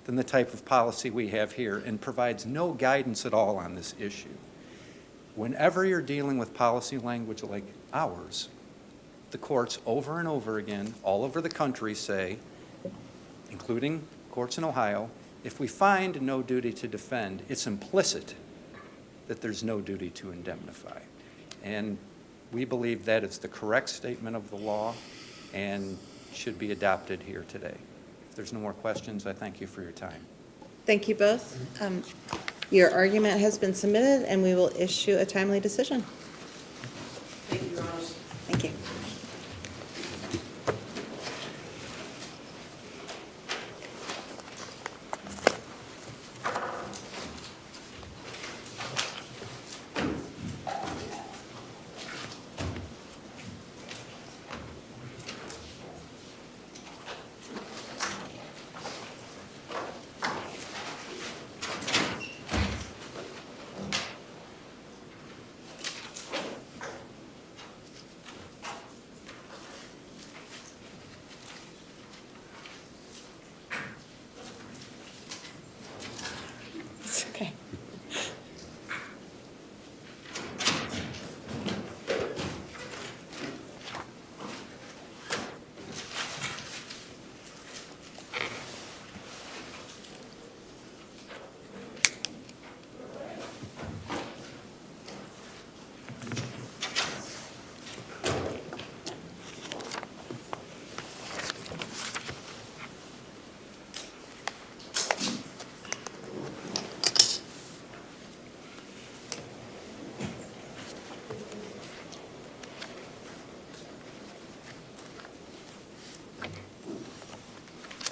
than the type of policy we have here, and provides no guidance at all on this issue. Whenever you're dealing with policy language like ours, the courts over and over again, all over the country say, including courts in Ohio, if we find no duty to defend, it's implicit that there's no duty to indemnify. And we believe that is the correct statement of the law and should be adopted here today. If there's no more questions, I thank you for your time. Thank you both. Your argument has been submitted, and we will issue a timely decision. Thank you, Your Honors. Thank you. It's okay.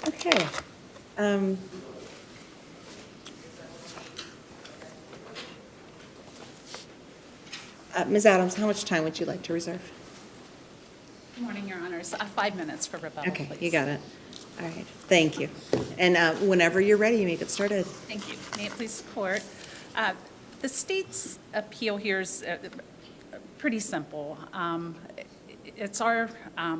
Okay. Ms. Adams, how much time would you like to reserve? Good morning, Your Honors. 5 minutes for rebuttal, Okay, please. you got it. All right, thank you. And whenever you're ready, you may get started. Thank you. May it please the court. The state's appeal here is pretty simple. It's our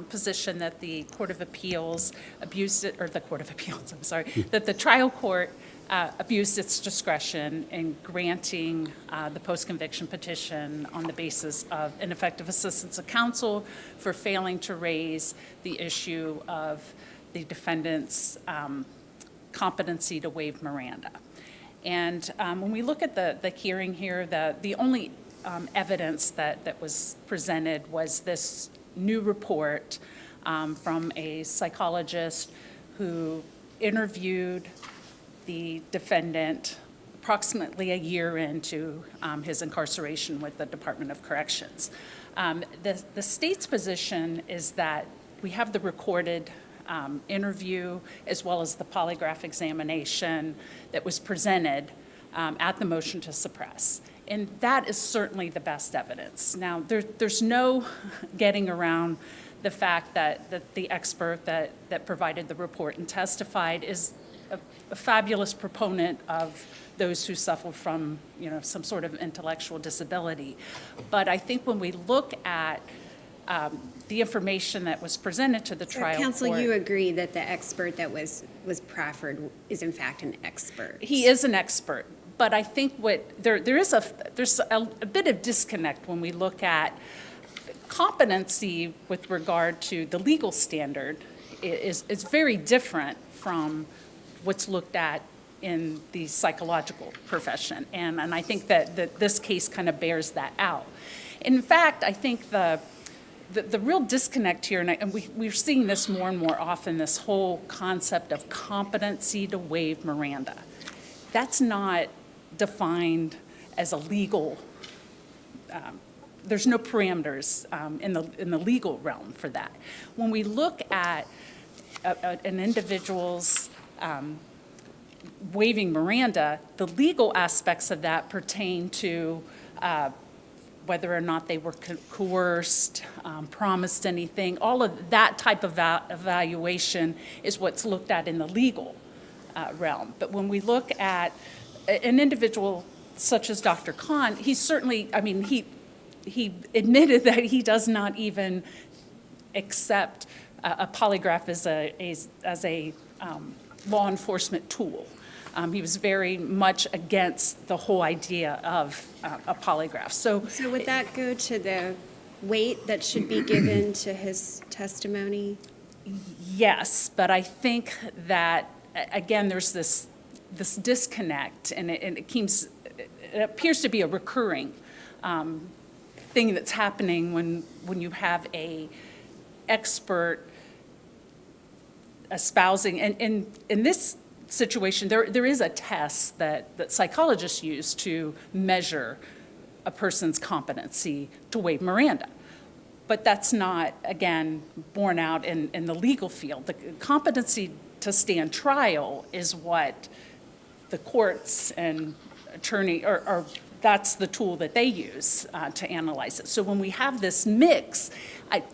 position that the Court of Appeals abused it, or the Court of Appeals, I'm sorry, that the trial court abused its discretion in granting the post-conviction petition on the basis of ineffective assistance of counsel for failing to raise the issue of the defendant's competency to waive Miranda. And when we look at the hearing here, the only evidence that was presented was this new report from a psychologist who interviewed the defendant approximately a year into his incarceration with the Department of Corrections. The state's position is that we have the recorded interview as well as the polygraph examination that was presented at the motion to suppress. And that is certainly the best evidence. Now, there's no getting around the fact that the expert that provided the report and testified is a fabulous proponent of those who suffer from, some sort of intellectual disability. But I think when we look at the information that was presented to the trial court. Counsel, you agree that the expert that was proffered is in fact an expert? He is an expert, but I think there's a bit of disconnect when we look at competency with regard to the legal standard is very different from what's looked at in the psychological profession. And I think that this case kind of bears that out. In fact, I think the real disconnect here, and we're seeing this more and more often, this whole concept of competency to waive Miranda. That's not defined as a legal, there's no parameters in the legal realm for that. When we look at an individual's waiving Miranda, the legal aspects of that pertain to whether or not they were coerced, promised anything. All of that type of evaluation is what's looked at in the legal realm. But when we look at an individual such as Dr. Khan, he certainly, I mean, he admitted that he does not even accept a polygraph as a law enforcement tool. He was very much against the whole idea of a polygraph. So So would that go to the weight that should be given to his testimony? yes, but I think that, again, there's this disconnect, and it appears to be a recurring thing that's happening when you have a expert espousing, and in this situation, there is a test that psychologists use to measure a person's competency to waive Miranda. But that's not, again, borne out in the legal field. The competency to stand trial is what the courts and attorney, or that's the tool that they use to analyze it. So when we have this mix,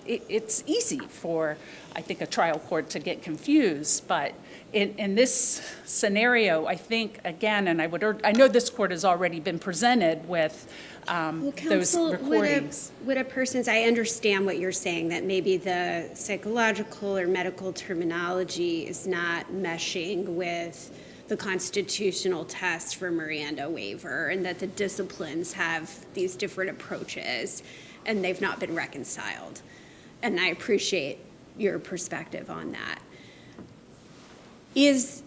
it's easy for, I think, a trial court to get confused. But in this scenario, I think, again, and I know this court has already been presented with Well, those counsel, recordings. would a person's, I understand what you're saying, that maybe the psychological or medical terminology is not meshing with the constitutional test for Miranda waiver, and that the disciplines have these different approaches, and they've not been reconciled. And I appreciate your perspective on that. Is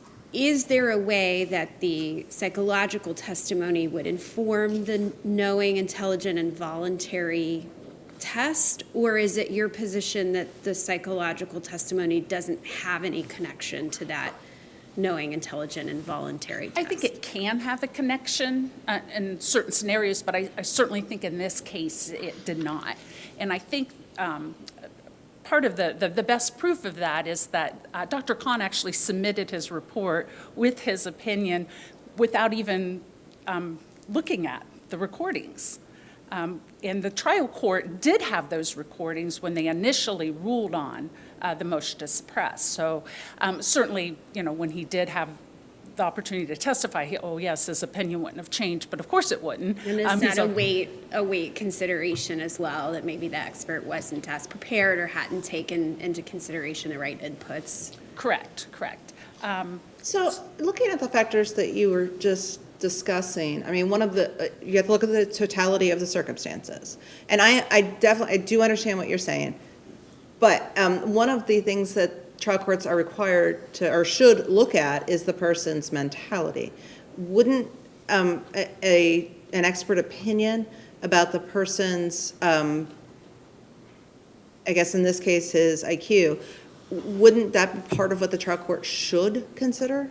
there a way that the psychological testimony would inform the knowing, intelligent, and voluntary test? Or is it your position that the psychological testimony doesn't have any connection to that knowing, intelligent, and voluntary test? I think it can have a connection in certain scenarios, but I certainly think in this case it did not. And I think part of the best proof of that is that Dr. Khan actually submitted his report with his opinion without even looking at the recordings. And the trial court did have those recordings when they initially ruled on the motion to suppress. So certainly, when he did have the opportunity to testify, yes, his opinion wouldn't have changed, but of course it wouldn't. And is He's that a weight consideration as well, that maybe the expert wasn't as prepared or hadn't taken into consideration the right inputs? Correct. So, looking at the factors that you were just discussing, I mean, one of the, you have to look at the totality of the circumstances. And I do understand what you're saying. But one of the things that trial courts are required to, or should look at, is the person's mentality. Wouldn't an expert opinion about the person's, I guess in this case, his IQ, wouldn't that be part of what the trial court should consider?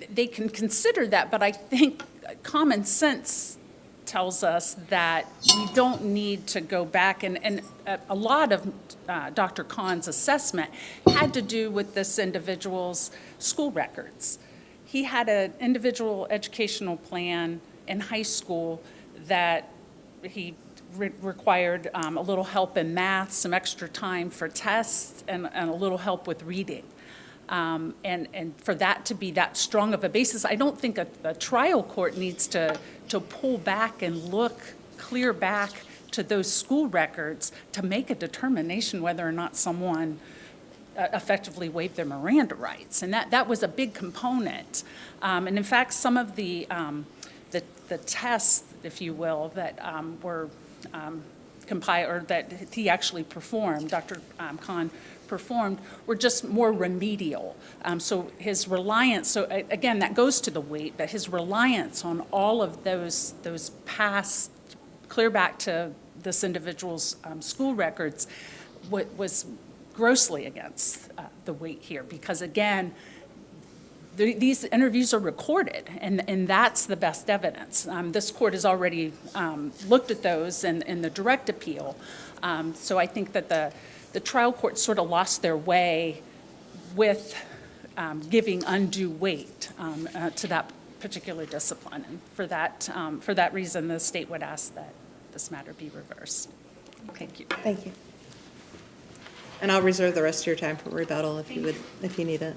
They can consider that, but I think common sense tells us that we don't need to go back, and a lot of Dr. Khan's assessment had to do with this individual's school records. He had an individual educational plan in high school that he required a little help in math, some extra time for tests, and a little help with reading. And for that to be that strong of a basis, I don't think a trial court needs to pull back and look clear back to those school records to make a determination whether or not someone effectively waived their Miranda rights. And that was a big component. And in fact, some of the tests, if you will, that were compiled, or that he actually performed, Dr. Khan performed, were just more remedial. So his reliance, so again, that goes to the weight, but his reliance on all of those past, clear back to this individual's school records, was grossly against the weight here. Because again, these interviews are recorded, and that's the best evidence. This court has already looked at those in the direct appeal. So I think that the trial court sort of lost their way with giving undue weight to that particular discipline. And for that reason, the state would ask that this matter be reversed. Thank you. Thank you. And I'll reserve the rest of your time for rebuttal if you need it.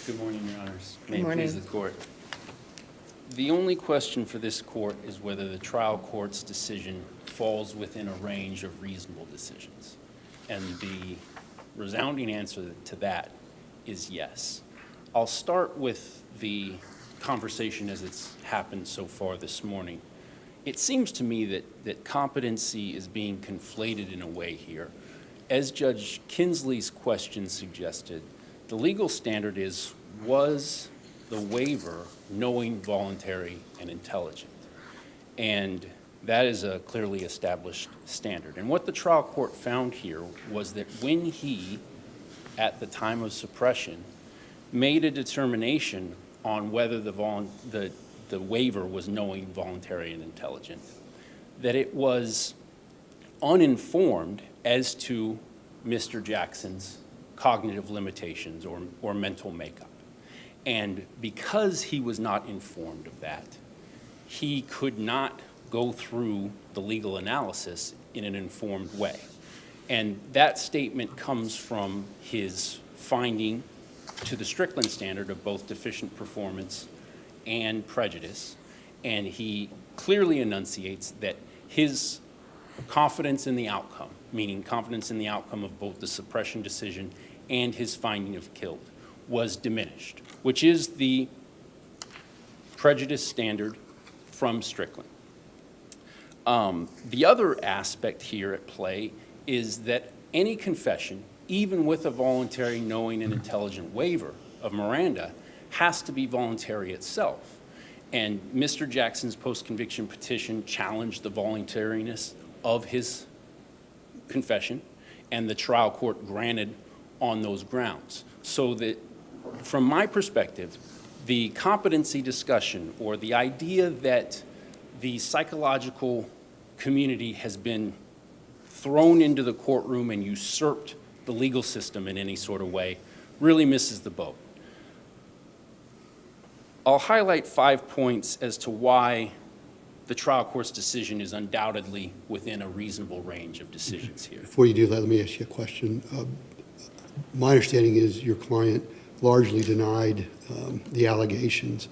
Good morning, Your Honors. Good May it morning. please the court. The only question for this court is whether the trial court's decision falls within a range of reasonable decisions. And the resounding answer to that is yes. I'll start with the conversation as it's happened so far this morning. It seems to me that competency is being conflated in a way here. As Judge Kinsley's question suggested, the legal standard is, was the waiver knowing, voluntary, and intelligent? And that is a clearly established standard. And what the trial court found here was that when he, at the time of suppression, made a determination on whether the waiver was knowing, voluntary, and intelligent, that it was uninformed as to Mr. Jackson's cognitive limitations or mental makeup. And because he was not informed of that, he could not go through the legal analysis in an informed way. And that statement comes from his finding to the Strickland standard of both deficient performance and prejudice. And he clearly enunciates that his confidence in the outcome, meaning confidence in the outcome of both the suppression decision and his finding of guilt, was diminished, which is the prejudice standard from Strickland. The other aspect here at play is that any confession, even with a voluntary, knowing, and intelligent waiver of Miranda, has to be voluntary itself. And Mr. Jackson's post-conviction petition challenged the voluntariness of his confession, and the trial court granted on those grounds. So that, from my perspective, the competency discussion, or the idea that the psychological community has been thrown into the courtroom and usurped the legal system in any sort of way, really misses the boat. I'll highlight 5 points as to why the trial court's decision is undoubtedly within a reasonable range of decisions here. Before you do that, let me ask you a question. My understanding is your client largely denied the allegations,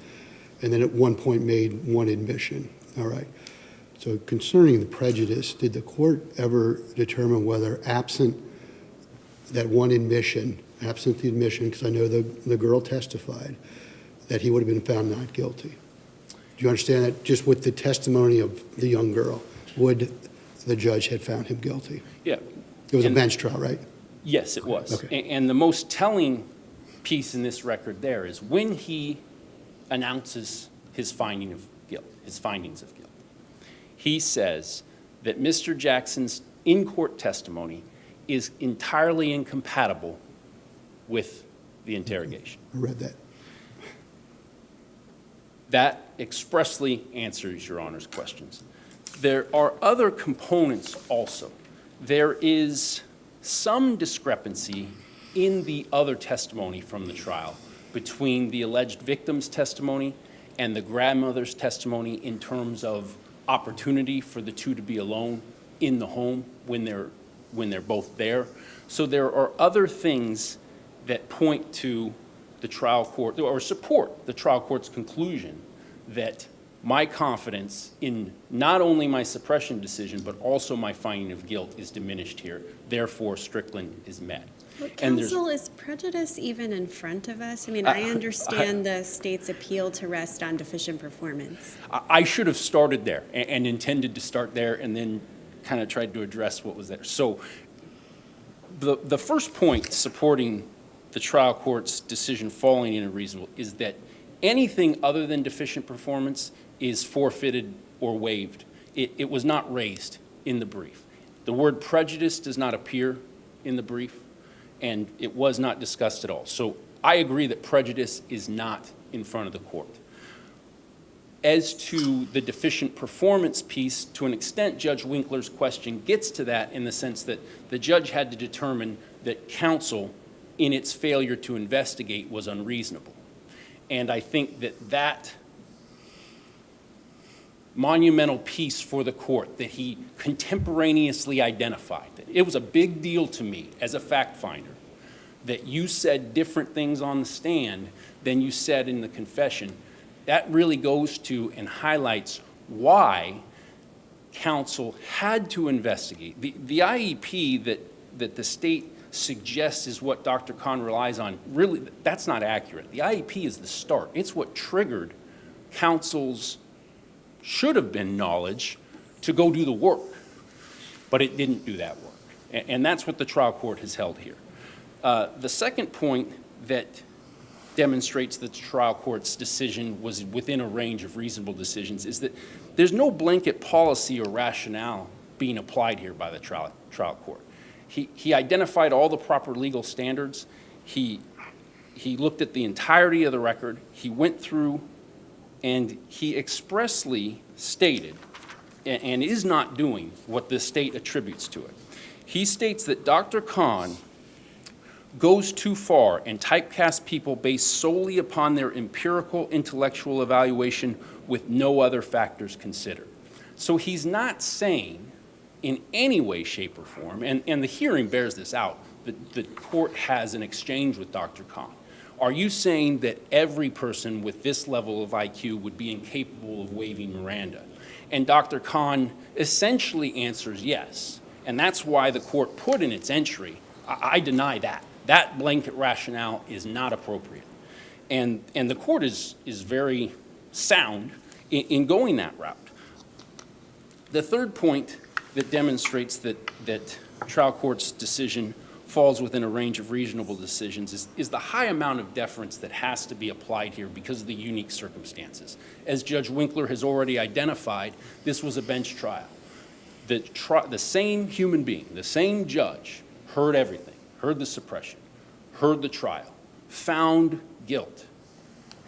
and then at one point made one admission. All right. So concerning the prejudice, did the court ever determine whether absent that one admission, absent the admission, because I know the girl testified, that he would have been found not guilty? Do you understand that just with the testimony of the young girl, would the judge have found him guilty? Yeah. It was a And- bench trial, right? Yes, it was. Okay. And the most telling piece in this record there is when he announces his finding of guilt, his findings of guilt. He says that Mr. Jackson's in-court testimony is entirely incompatible with the interrogation. I read that. That expressly answers Your Honor's questions. There are other components also. There is some discrepancy in the other testimony from the trial between the alleged victim's testimony and the grandmother's testimony in terms of opportunity for the two to be alone in the home when they're both there. So there are other things that point to the trial court, or support the trial court's conclusion that my confidence in not only my suppression decision, but also my finding of guilt is diminished here. Therefore, Strickland is met. And there's- Counsel, is prejudice even in front of us? I mean, I understand the state's appeal to rest on deficient performance. I should have started there and intended to start there and then kind of tried to address what was there. So the first point supporting the trial court's decision falling in a reasonable is that anything other than deficient performance is forfeited or waived. It was not raised in the brief. The word prejudice does not appear in the brief, and it was not discussed at all. So I agree that prejudice is not in front of the court. As to the deficient performance piece, to an extent, Judge Winkler's question gets to that in the sense that the judge had to determine that counsel, in its failure to investigate, was unreasonable. And I think that monumental piece for the court that he contemporaneously identified, that it was a big deal to me as a fact finder that you said different things on the stand than you said in the confession, that really goes to and highlights why counsel had to investigate. The IEP that the state suggests is what Dr. Kahn relies on, really, that's not accurate. The IEP is the start. It's what triggered counsel's should have been knowledge to go do the work, but it didn't do that work. And that's what the trial court has held here. The second point that demonstrates that the trial court's decision was within a range of reasonable decisions is that there's no blanket policy or rationale being applied here by the trial court. He identified all the proper legal standards. He looked at the entirety of the record. He went through and he expressly stated and is not doing what the state attributes to it. He states that Dr. Kahn goes too far and typecasts people based solely upon their empirical intellectual evaluation with no other factors considered. So he's not saying in any way, shape, or form, and the hearing bears this out, that the court has an exchange with Dr. Kahn. Are you saying that every person with this level of IQ would be incapable of waiving Miranda? And Dr. Kahn essentially answers yes. And that's why the court put in its entry, I deny that. That blanket rationale is not appropriate. And the court is very sound in going that route. The third point that demonstrates that trial court's decision falls within a range of reasonable decisions is the high amount of deference that has to be applied here because of the unique circumstances. As Judge Winkler has already identified, this was a bench trial. The same human being, the same judge, heard everything, heard the suppression, heard the trial, found guilt,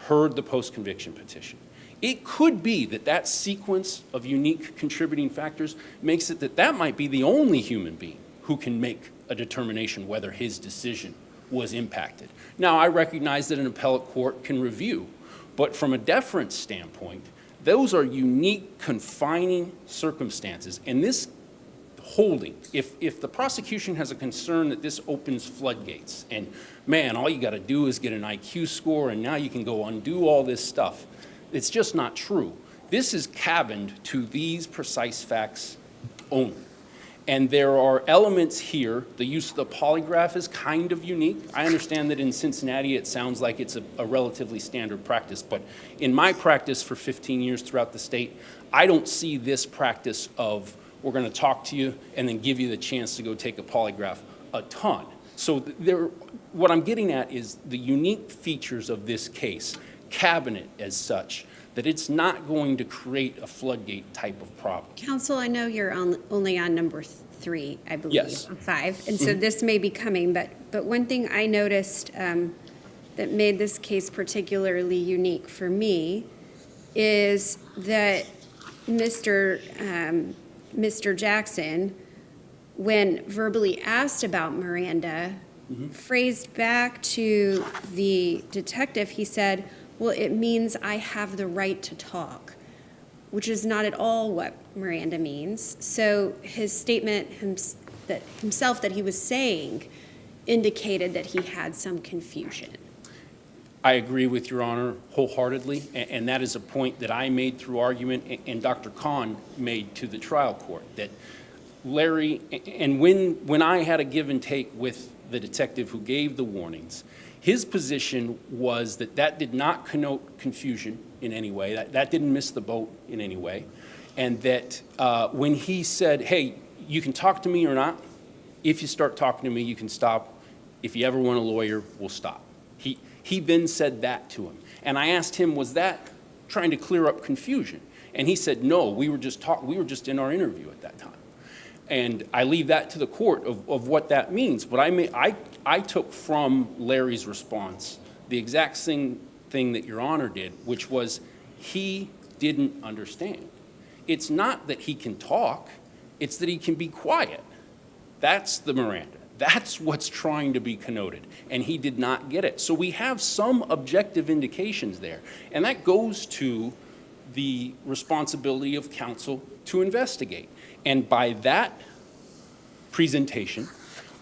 heard the post-conviction petition. It could be that sequence of unique contributing factors makes it that might be the only human being who can make a determination whether his decision was impacted. Now, I recognize that an appellate court can review, but from a deference standpoint, those are unique, confining circumstances. And this holding, if the prosecution has a concern that this opens floodgates, and man, all you got to do is get an IQ score, and now you can go undo all this stuff, it's just not true. This is cabined to these precise facts only. And there are elements here, the use of the polygraph is kind of unique. I understand that in Cincinnati it sounds like it's a relatively standard practice, but in my practice for 15 years throughout the state, I don't see this practice of we're going to talk to you and then give you the chance to go take a polygraph a ton. So what I'm getting at is the unique features of this case, cabinet as such, that it's not going to create a floodgate type of problem. Counsel, I know you're only on number 3, I believe, Yes. of 5, and so this may be coming, but one thing I noticed that made this case particularly unique for me is that Mr. Jackson, when verbally asked about Miranda, phrased back to the detective, he said, well, it means I have the right to talk, which is not at all what Miranda means. So his statement himself that he was saying indicated that he had some confusion. I agree with Your Honor wholeheartedly, and that is a point that I made through argument and Dr. Kahn made to the trial court, that Larry, and when I had a give and take with the detective who gave the warnings, his position was that did not connote confusion in any way, that didn't miss the boat in any way, and that when he said, hey, you can talk to me or not, if you start talking to me, you can stop. If you ever want a lawyer, we'll stop. He then said that to him. And I asked him, was that trying to clear up confusion? And he said, no, we were just in our interview at that time. And I leave that to the court of what that means. But I took from Larry's response the exact same thing that Your Honor did, which was he didn't understand. It's not that he can talk, it's that he can be quiet. That's the Miranda. That's what's trying to be connoted, and he did not get it. So we have some objective indications there, and that goes to the responsibility of counsel to investigate. And by that presentation,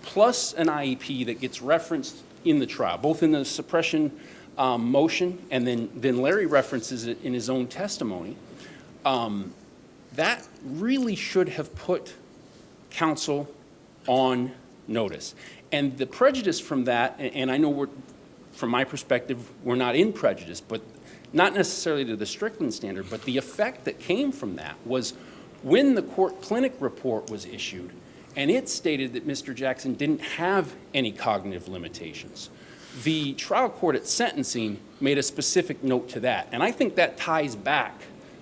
plus an IEP that gets referenced in the trial, both in the suppression motion, and then Larry references it in his own testimony. That really should have put counsel on notice. And the prejudice from that, and I know from my perspective, we're not in prejudice, but not necessarily to the Strickland standard, but the effect that came from that was when the court clinic report was issued, and it stated that Mr. Jackson didn't have any cognitive limitations. The trial court at sentencing made a specific note to that, and I think that ties back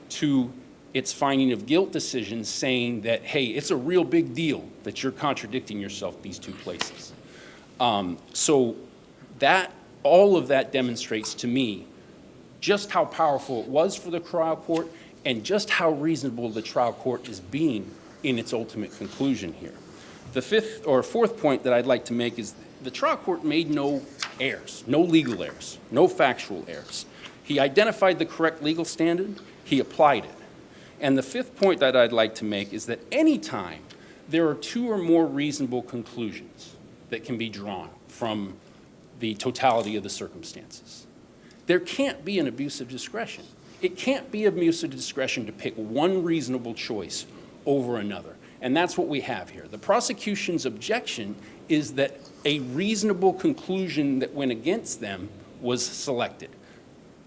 to its finding of guilt decision saying that, hey, it's a real big deal that you're contradicting yourself these two places. So that, all of that demonstrates to me just how powerful it was for the trial court and just how reasonable the trial court is being in its ultimate conclusion here. The fourth point that I'd like to make is the trial court made no errors, no legal errors, no factual errors. He identified the correct legal standard, he applied it. And the fifth point that I'd like to make is that any time there are two or more reasonable conclusions that can be drawn from the totality of the circumstances, there can't be an abuse of discretion. It can't be abuse of discretion to pick one reasonable choice over another. And that's what we have here. The prosecution's objection is that a reasonable conclusion that went against them was selected.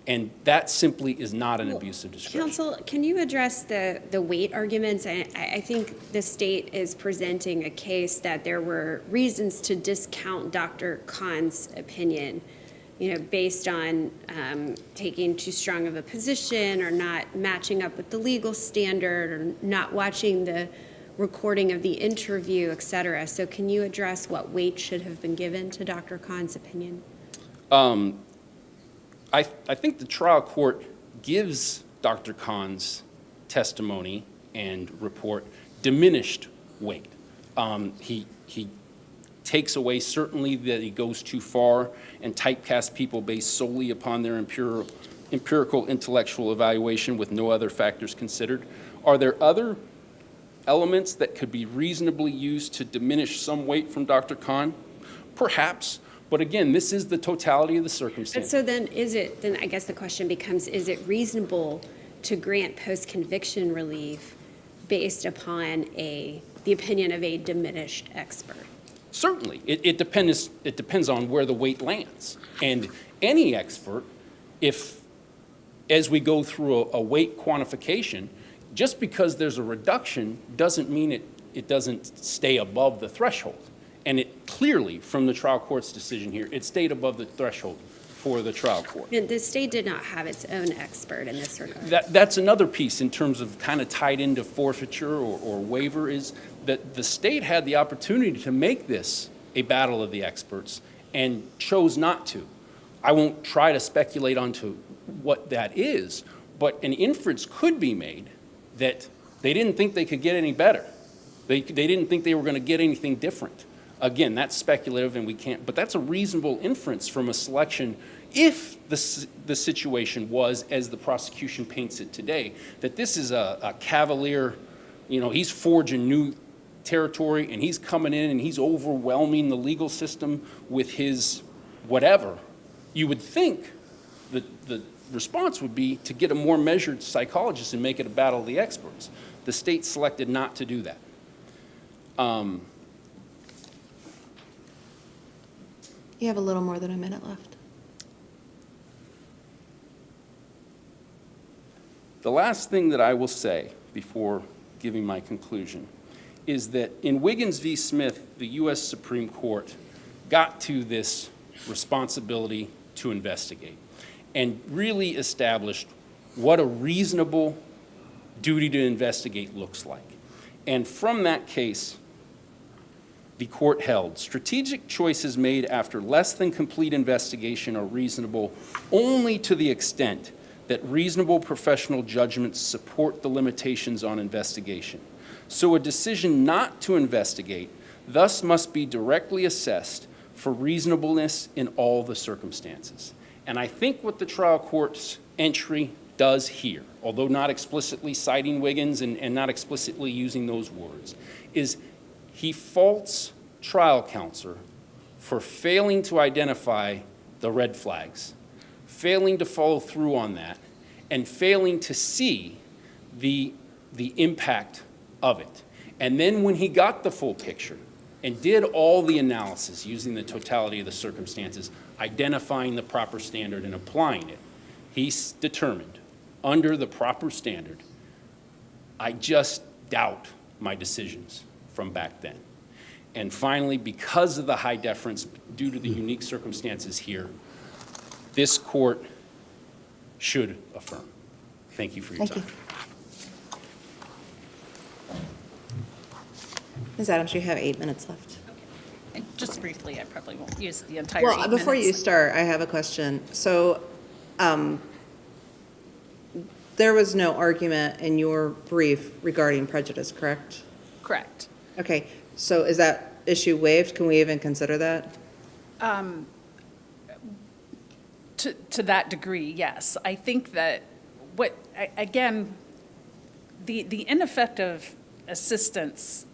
And that simply is not an abuse of discretion. Counsel, can you address the weight arguments? I think the state is presenting a case that there were reasons to discount Dr. Khan's opinion, based on taking too strong of a position or not matching up with the legal standard or not watching the recording of the interview, et cetera. So can you address what weight should have been given to Dr. Khan's opinion? I think the trial court gives Dr. Khan's testimony and report diminished weight. He takes away certainly that he goes too far and typecasts people based solely upon their empirical intellectual evaluation with no other factors considered. Are there other elements that could be reasonably used to diminish some weight from Dr. Khan? Perhaps. But again, this is the totality of the circumstances. So then I guess the question becomes, is it reasonable to grant post-conviction relief based upon the opinion of a diminished expert? Certainly. It depends on where the weight lands. And any expert, if, as we go through a weight quantification, just because there's a reduction doesn't mean it doesn't stay above the threshold. And it clearly, from the trial court's decision here, it stayed above the threshold for the trial court. And the state did not have its own expert in this regard. That's another piece in terms of kind of tied into forfeiture or waiver, is that the state had the opportunity to make this a battle of the experts and chose not to. I won't try to speculate onto what that is, but an inference could be made that they didn't think they could get any better. They didn't think they were going to get anything different. Again, that's speculative and we can't, but that's a reasonable inference from a selection if the situation was, as the prosecution paints it today, that this is a cavalier, he's forging new territory and he's coming in and he's overwhelming the legal system with his whatever. You would think that the response would be to get a more measured psychologist and make it a battle of the experts. The state selected not to do that. You have a little more than a minute left. The last thing that I will say before giving my conclusion is that in Wiggins v. Smith, the U.S. Supreme Court got to this responsibility to investigate and really established what a reasonable duty to investigate looks like. And from that case, the court held, strategic choices made after less than complete investigation are reasonable only to the extent that reasonable professional judgments support the limitations on investigation. So a decision not to investigate thus must be directly assessed for reasonableness in all the circumstances. And I think what the trial court's entry does here, although not explicitly citing Wiggins and not explicitly using those words, is he faults trial counsel for failing to identify the red flags, failing to follow through on that, and failing to see the impact of it. And then when he got the full picture and did all the analysis using the totality of the circumstances, identifying the proper standard and applying it, he's determined, under the proper standard, I just doubt my decisions from back then. And finally, because of the high deference due to the unique circumstances here, this court should affirm. Thank you for your time. Ms. Adams, you have 8 minutes left. And just briefly, I probably won't use the entire 8 minutes. Well, before you start, I have a question. So, there was no argument in your brief regarding prejudice, correct? Correct. Okay, so is that issue waived? Can we even consider that? To that degree, yes. I think that again, the ineffective assistance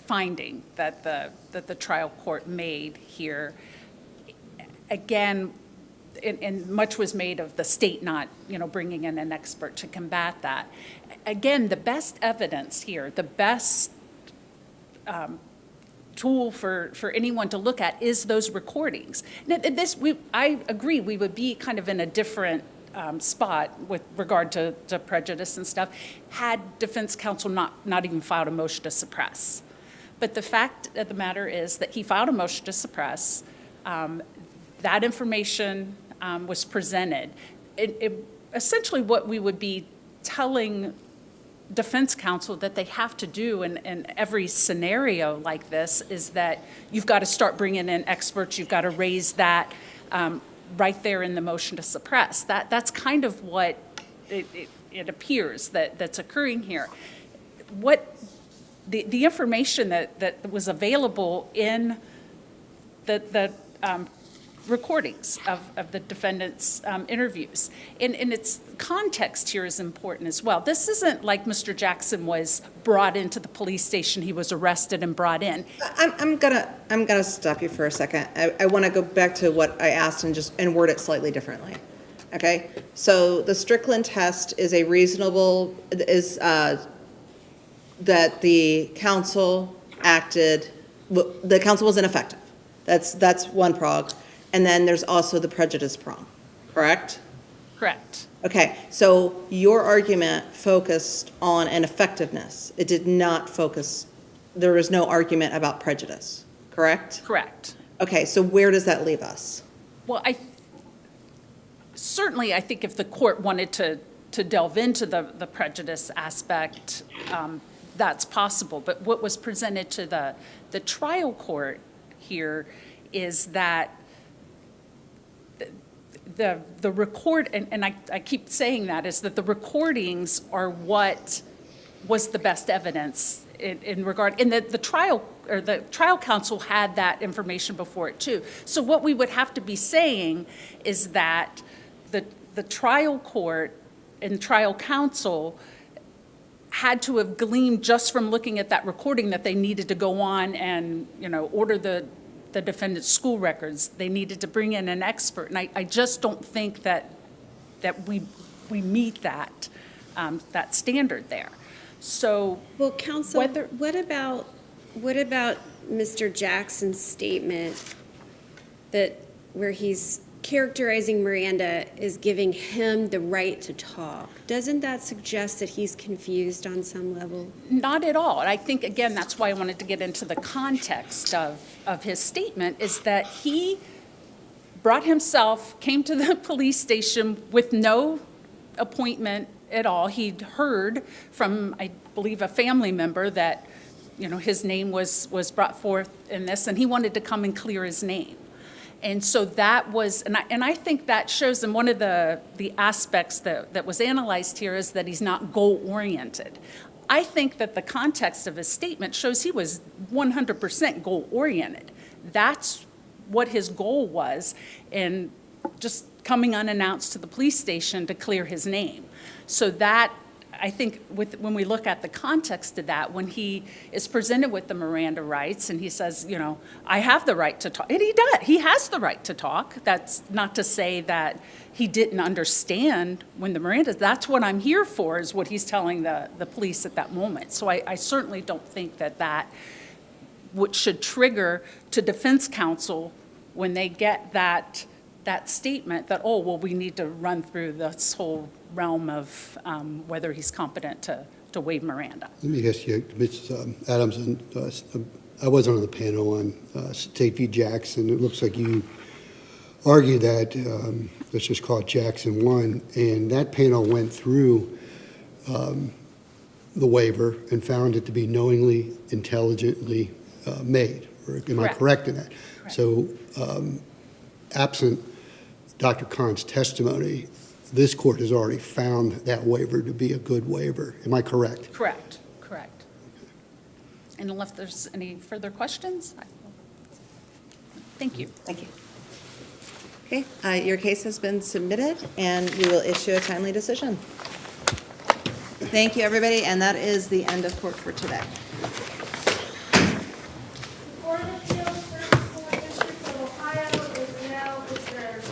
finding that the trial court made here, again, and much was made of the state not, bringing in an expert to combat that. Again, the best evidence here, the best tool for anyone to look at is those recordings. Now, I agree, we would be kind of in a different spot with regard to prejudice and stuff had defense counsel not even filed a motion to suppress. But the fact of the matter is that he filed a motion to suppress. That information was presented. Essentially what we would be telling defense counsel that they have to do in every scenario like this is that you've got to start bringing in experts, you've got to raise that right there in the motion to suppress. That's kind of what it appears that's occurring here. What the information that was available in the recordings of the defendant's interviews. And its context here is important as well. This isn't like Mr. Jackson was brought into the police station, he was arrested and brought in. I'm gonna stop you for a second. I want to go back to what I asked and word it slightly differently. Okay, so the Strickland test is that the counsel was ineffective. That's one prong. And then there's also the prejudice prong, correct? Correct. Okay, so your argument focused on ineffectiveness. It did not focus, there was no argument about prejudice, correct? Correct. Okay, so where does that leave us? Well, certainly I think if the court wanted to delve into the prejudice aspect, that's possible. But what was presented to the trial court here is that the record, and I keep saying that, is that the recordings are what was the best evidence in regard, and the trial counsel had that information before it too. So what we would have to be saying is that the trial court and trial counsel had to have gleaned just from looking at that recording that they needed to go on and, order the defendant's school records. They needed to bring in an expert. And I just don't think that we meet that standard there. So, Well, counsel, whether- what about Mr. Jackson's statement where he's characterizing Miranda as giving him the right to talk? Doesn't that suggest that he's confused on some level? Not at all. And I think, again, that's why I wanted to get into the context of his statement, is that he came to the police station with no appointment at all. He'd heard from, I believe, a family member that, his name was brought forth in this, and he wanted to come and clear his name. And so that was, and I think that shows, and one of the aspects that was analyzed here is that he's not goal-oriented. I think that the context of his statement shows he was 100% goal-oriented. That's what his goal was in just coming unannounced to the police station to clear his name. So that, I think when we look at the context of that, when he is presented with the Miranda rights and he says, you know, I have the right to talk, and he does, he has the right to talk. That's not to say that he didn't understand when the Miranda, that's what I'm here for, is what he's telling the police at that moment. So I certainly don't think that what should trigger to defense counsel when they get that statement that, oh, well, we need to run through this whole realm of whether he's competent to waive Miranda. Let me ask you, Ms. Adams, and I wasn't on the panel on State v. Jackson. It looks like you argued that, let's just call it Jackson 1, and that panel went through the waiver and found it to be knowingly, intelligently made. Or am I Correct. correct in that? Correct. So absent Dr. Kahn's testimony, this court has already found that waiver to be a good waiver. Am I correct? Correct. And unless there's any further questions, thank you. Thank you. Okay, your case has been submitted, and we will issue a timely decision. Thank you, everybody, and that is the end of court for today. Court of Appeals, First Court District of Ohio is now adjourned.